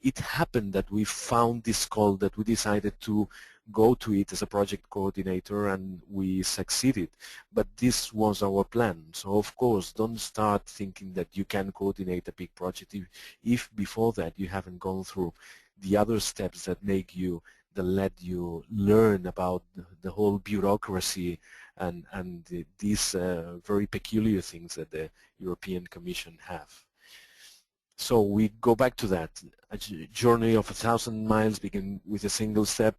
It happened that we found this call that we decided to go to it as a project coordinator, and we succeeded. But this was our plan. So of course, don't start thinking that you can coordinate a big project if before that you haven't gone through the other steps that let you learn about the whole bureaucracy and these very peculiar things that the European Commission have. So we go back to that. A journey of 1,000 miles begin with a single step.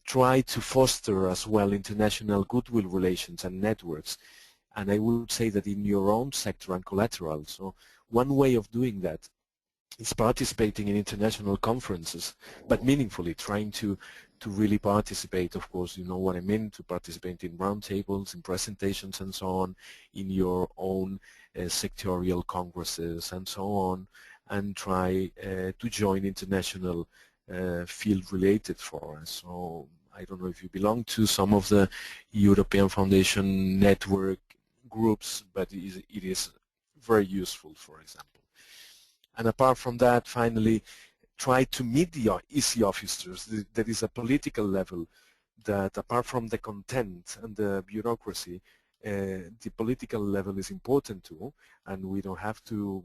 Try to foster as well international goodwill relations and networks. And I would say that in your own sector and collateral. So one way of doing that is participating in international conferences, but meaningfully, trying to really participate. Of course, you know what I mean, to participate in roundtables, in presentations and so on, in your own sectorial congresses and so on, and try to join international field-related forums. So I don't know if you belong to some of the European Foundation network groups, but it is very useful, for example. And apart from that, finally, try to meet the EC officers. There is a political level that, apart from the content and the bureaucracy, the political level is important too, and we don't have to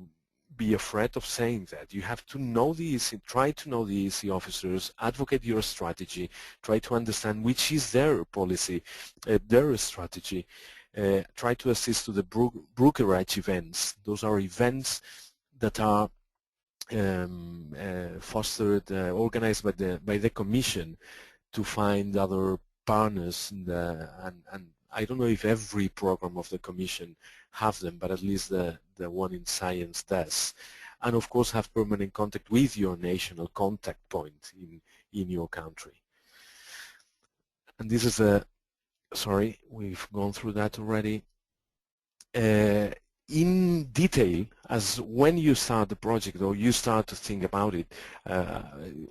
be afraid of saying that. You have to know the EC, try to know the EC officers, advocate your strategy, try to understand which is their policy, their strategy, try to assist to the brokerage events. Those are events that are fostered, organized by the Commission to find other partners, and I don't know if every program of the Commission have them, but at least the one in science does. and of course have permanent contact with your national contact point in your country. And this is a, sorry, we've gone through that already. In detail, as when you start the project or you start to think about it,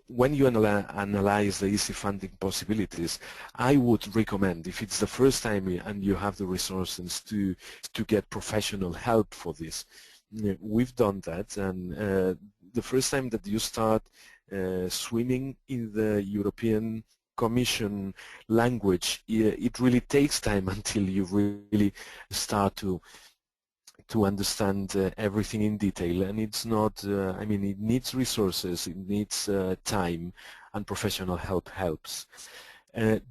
when you analyze the easy funding possibilities, I would recommend, if it's the first time and you have the resources, to get professional help for this. We've done that, and the first time that you start swimming in the European Commission language, it really takes time until you really start to understand everything in detail, and it's not, I mean, it needs resources, it needs time, and professional help helps.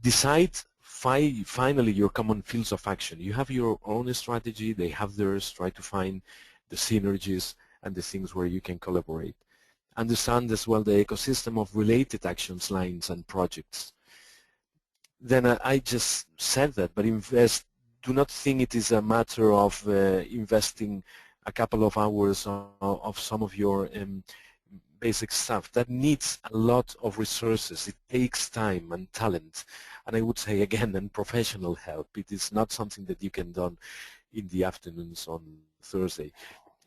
Decide finally your common fields of action. You have your own strategy, they have theirs. Try to find the synergies and the things where you can collaborate. Understand as well the ecosystem of related actions, lines, and projects. Then I just said that, but invest. Do not think it is a matter of investing a couple of hours of some of your basic stuff. That needs a lot of resources. It takes time and talent, and I would say again, and professional help. It is not something that you can do in the afternoons on Thursday.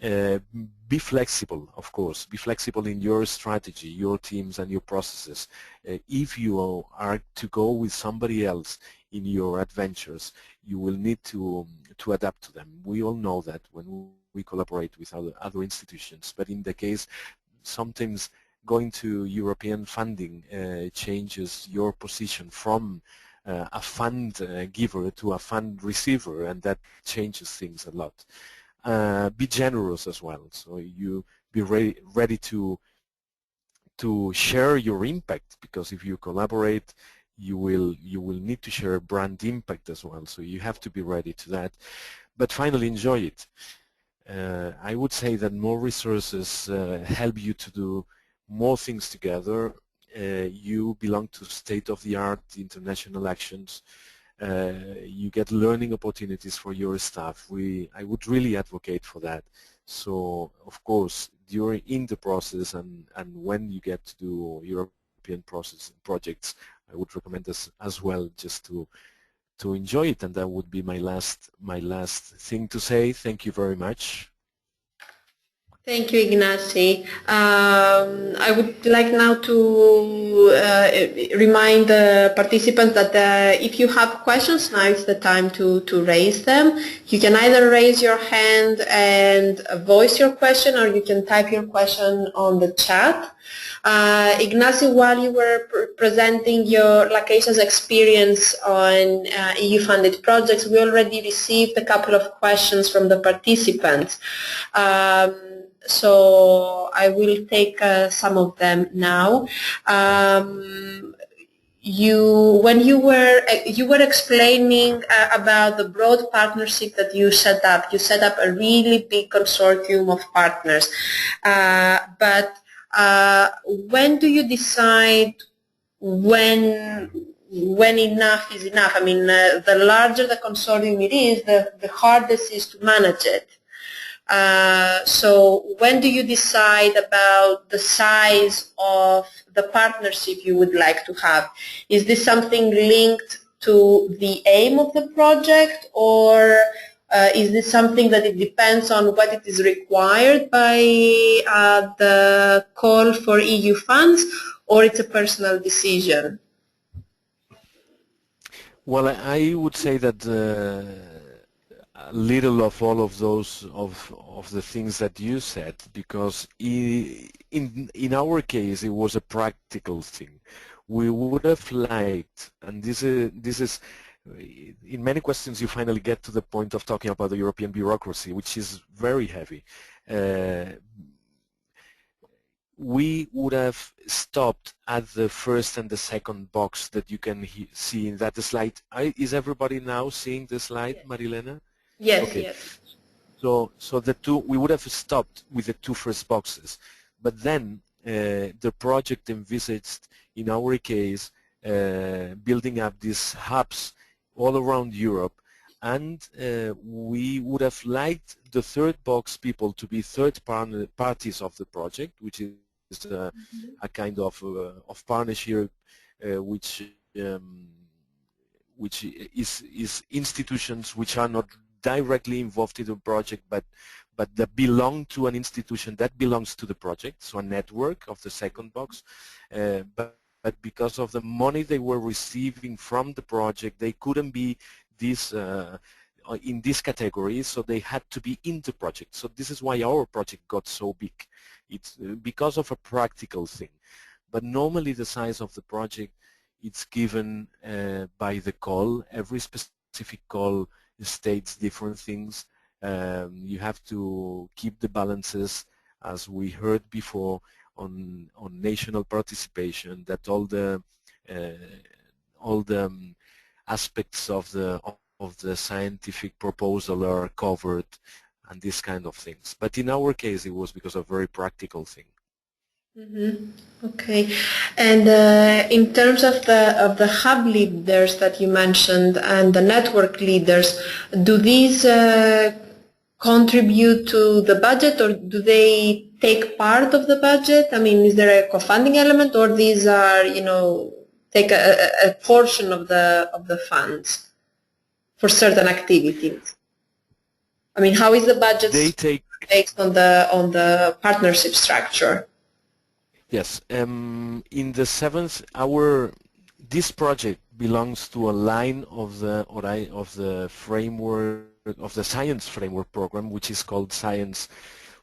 Be flexible, of course. Be flexible in your strategy, your teams, and your processes. If you are to go with somebody else in your adventures, you will need to adapt to them. We all know that when we collaborate with other institutions, but in the case, sometimes going to European funding changes your position from a fund giver to a fund receiver, and that changes things a lot. Be generous as well, so you be ready to share your impact, because if you collaborate, you will need to share brand impact as well, so you have to be ready to that. But finally, enjoy it. I would say that more resources help you to do more things together. You belong to state-of-the-art international actions. You get learning opportunities for your staff. I would really advocate for that. So, of course, in the process and when you get to do European projects, I would recommend this as well, just to enjoy it. And that would be my last thing to say. Thank you very much. Thank you, Ignacy. I would like now to remind the participants that if you have questions, now is the time to raise them. You can either raise your hand and voice your question, or you can type your question on the chat. Ignacy, while you were presenting your Lakeisha's experience on EU-funded projects, we already received a couple of questions from the participants. So I will take some of them now. When you were explaining about the broad partnership that you set up a really big consortium of partners. But when do you decide when enough is enough? I mean, the larger the consortium it is, the hardest is to manage it. So when do you decide about the size of the partnership you would like to have? Is this something linked to the aim of the project, or is this something that it depends on what it is required by the call for EU funds, or it's a personal decision? Well, I would say that little of all of those of the things that you said, because in our case it was a practical thing. We would have liked, and this is in many questions you finally get to the point of talking about the European bureaucracy, which is very heavy. We would have stopped at the first and the second box that you can see in that slide. Is everybody now seeing the slide, yes. Marilena? Yes, okay. Yes. So we would have stopped with the two first boxes, but then the project envisaged, in our case, building up these hubs all around Europe, and we would have liked the third box people to be third parties of the project, which is a kind of partnership which is institutions which are not directly involved in the project, but that belong to an institution that belongs to the project, so a network of the second box. But because of the money they were receiving from the project, they couldn't be this in this category, so they had to be in the project. So this is why our project got so big. It's because of a practical thing. But normally the size of the project, it's given by the call. Every specific call states different things. You have to keep the balances, as we heard before, on national participation, that all the aspects of the scientific proposal are covered, and this kind of things. But in our case, it was because of a very practical thing. Okay, and in terms of the hub leaders that you mentioned and the network leaders, do these contribute to the budget, or do they take part of the budget? I mean, is there a co-funding element, or these are, take a portion of the funds for certain activities? I mean, how is the budget based on the partnership structure? Yes, in the seventh, this project belongs to a line of the framework of the science framework program, which is called Science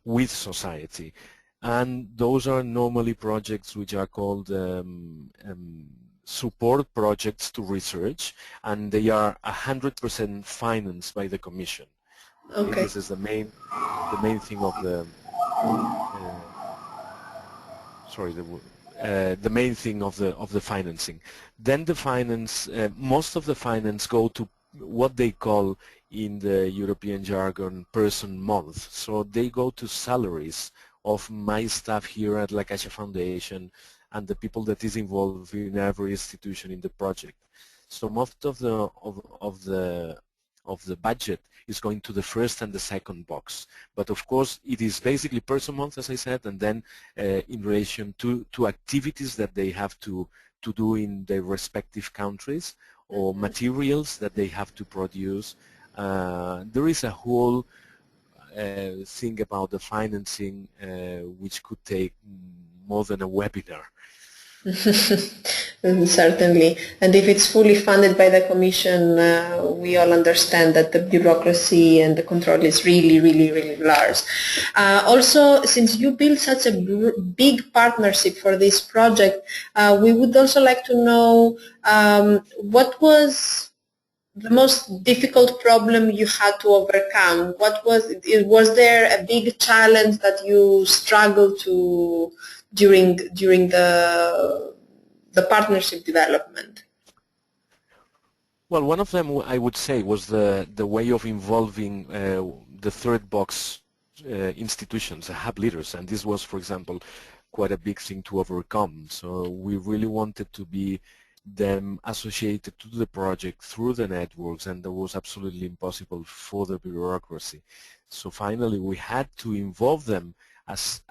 with Society, and those are normally projects which are called support projects to research, and they are 100% financed by the Commission. Okay. This is the main thing of the. The main thing of the financing. Then the finance, most of the finance go to what they call in the European jargon person month. So they go to salaries of my staff here at La Caixa Foundation and the people that is involved in every institution in the project. So most of the budget is going to the first and the second box. But of course, it is basically person month, as I said, and then in relation to activities that they have to do in their respective countries, or materials that they have to produce. There is a whole thing about the financing which could take more than a webinar. Certainly, and if it's fully funded by the Commission, we all understand that the bureaucracy and the control is really, really, really large. Also, since you built such a big partnership for this project, we would also like to know what was the most difficult problem you had to overcome? Was there a big challenge that you struggled to during the partnership development? Well, one of them, I would say, was the way of involving the third box institutions, hub leaders, and this was, for example, quite a big thing to overcome. So we really wanted to be them associated to the project through the networks, and that was absolutely impossible for the bureaucracy. So finally, we had to involve them as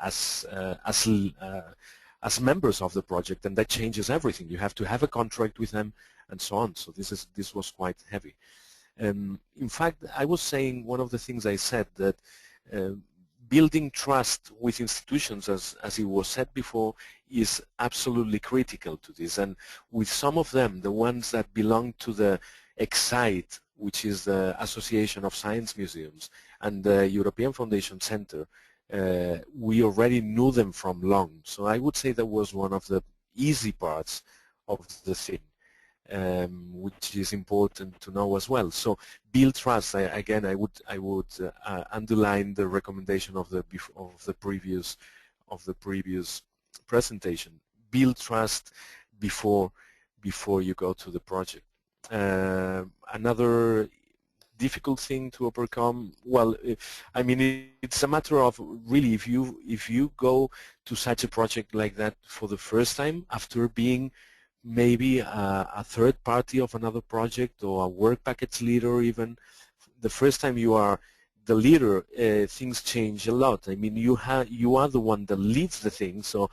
members of the project, and that changes everything. You have to have a contract with them, and so on. So this was quite heavy. In fact, I was saying, one of the things I said, that building trust with institutions, as it was said before, is absolutely critical to this. And with some of them, the ones that belong to the EXCITE, which is the Association of Science Museums, and the European Foundation Center, we already knew them from long. So I would say that was one of the easy parts of the thing, which is important to know as well. So build trust. Again, I would underline the recommendation of the previous presentation. Build trust before you go to the project. Another difficult thing to overcome, well, I mean, it's a matter of really, if you go to such a project like that for the first time, after being maybe a third party of another project or a work package leader even. The first time you are the leader, things change a lot. I mean, you are the one that leads the thing, so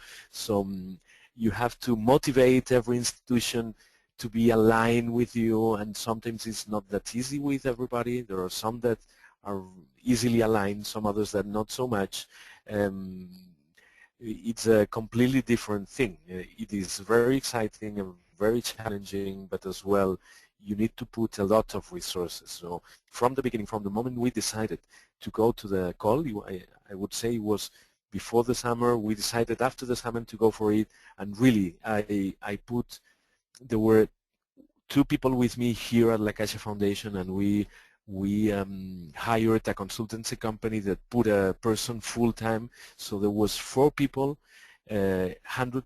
you have to motivate every institution to be aligned with you, and sometimes it's not that easy with everybody. There are some that are easily aligned, some others that not so much. It's a completely different thing. It is very exciting and very challenging, but as well you need to put a lot of resources. So from the beginning, from the moment we decided to go to the call, I would say it was before the summer. We decided after the summer to go for it, and really there were 2 people with me here at La Caixa Foundation, and we hired a consultancy company that put a person full-time. So there was 4 people, 100,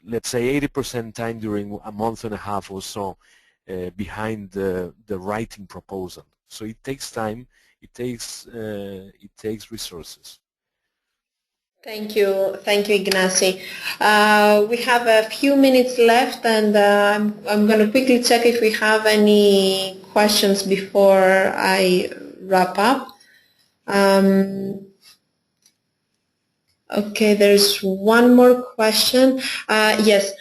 let's say 80% time during a month and a half or so behind the writing proposal. So it takes time, it takes resources. Thank you, Ignacy. We have a few minutes left, and I'm going to quickly check if we have any questions before I wrap up. Okay, there's one more question. Yes.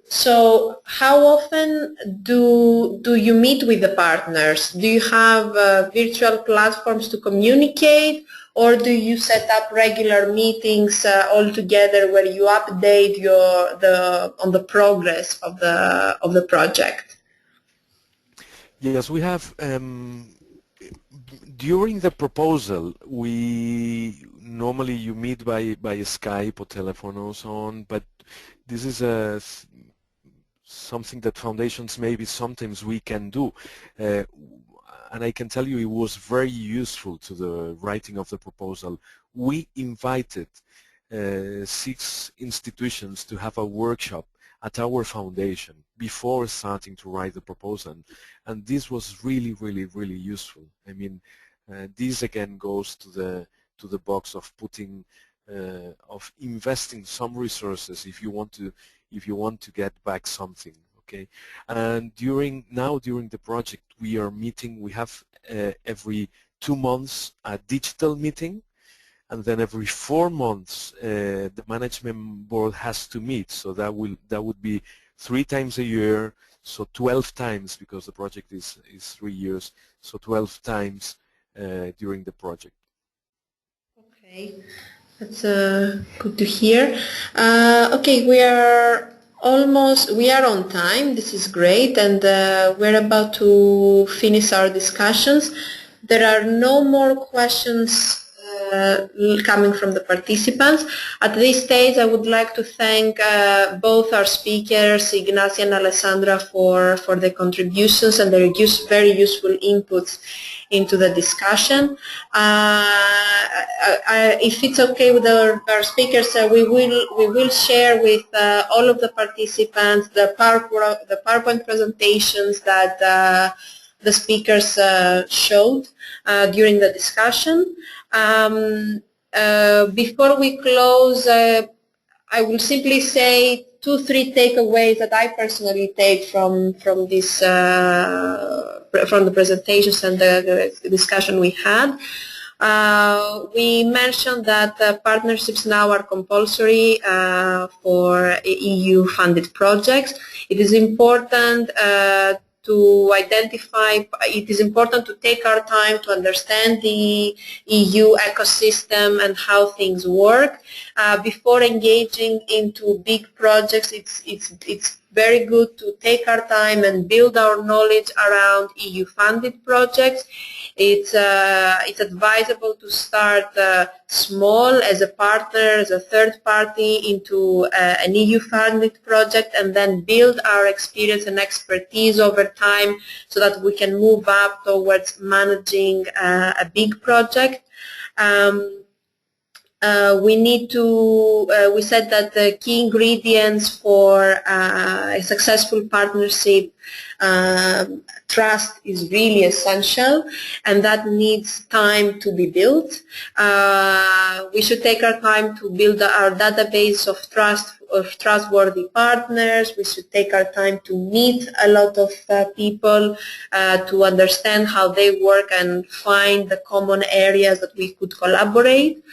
So how often do you meet with the partners? Do you have virtual platforms to communicate, or do you set up regular meetings all together where you update on the progress of the project? Yes, we have. During the proposal, normally you meet by Skype or telephone or so on, but this is something that foundations maybe sometimes we can do. And I can tell you it was very useful to the writing of the proposal. We invited 6 institutions to have a workshop at our foundation before starting to write the proposal, and this was really, really, really useful. I mean, this again goes to the box of putting of investing some resources if you want to get back something. Okay, and during the project we are meeting. We have every 2 months a digital meeting, and then every 4 months the management board has to meet. So that would be 3 times a year, so 12 times, because the project is 3 years, so 12 times during the project. Okay, that's good to hear. Okay, we are on time. This is great, and we're about to finish our discussions. There are no more questions coming from the participants. At this stage, I would like to thank both our speakers, Ignacy and Alessandra, for their contributions and their very useful inputs into the discussion. If it's okay with our speakers, we will share with all of the participants the PowerPoint presentations that the speakers showed during the discussion. Before we close, I will simply say 2-3 takeaways that I personally take from this from the presentations and the discussion we had. We mentioned that partnerships now are compulsory for EU-funded projects. It is important to identify, it is important to take our time to understand the EU ecosystem and how things work. Before engaging into big projects, it's very good to take our time and build our knowledge around EU-funded projects. It's advisable to start small as a partner, as a third party into an EU-funded project, and then build our experience and expertise over time so that we can move up towards managing a big project. We said that the key ingredients for a successful partnership Trust is really essential, and that needs time to be built. We should take our time to build our database of trustworthy partners. We should take our time to meet a lot of people, to understand how they work and find the common areas that we could collaborate.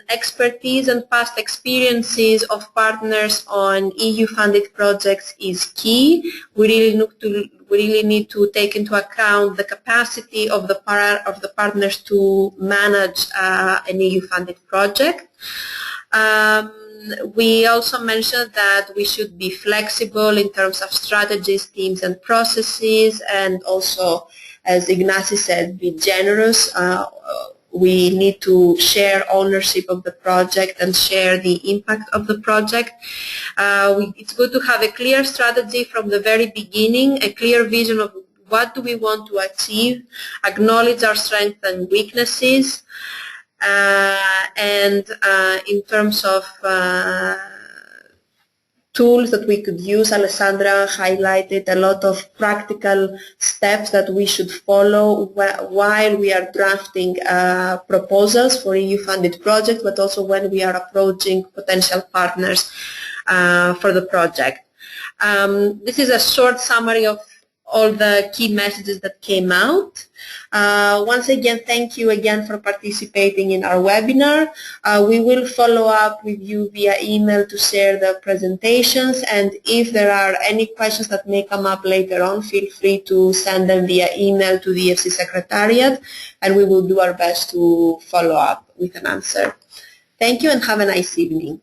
Expertise and past experiences of partners on EU-funded projects is key. We really need to take into account the capacity of the partners to manage an EU-funded project. We also mentioned that we should be flexible in terms of strategies, teams, and processes, and also, as Ignacy said, be generous. We need to share ownership of the project and share the impact of the project. It's good to have a clear strategy from the very beginning, a clear vision of what do we want to achieve, acknowledge our strengths and weaknesses, and in terms of tools that we could use, Alessandra highlighted a lot of practical steps that we should follow while we are drafting proposals for EU-funded projects, but also when we are approaching potential partners for the project. This is a short summary of all the key messages that came out. Once again, thank you again for participating in our webinar. We will follow up with you via email to share the presentations, and if there are any questions that may come up later on, feel free to send them via email to the EFC Secretariat, and we will do our best to follow up with an answer. Thank you and have a nice evening.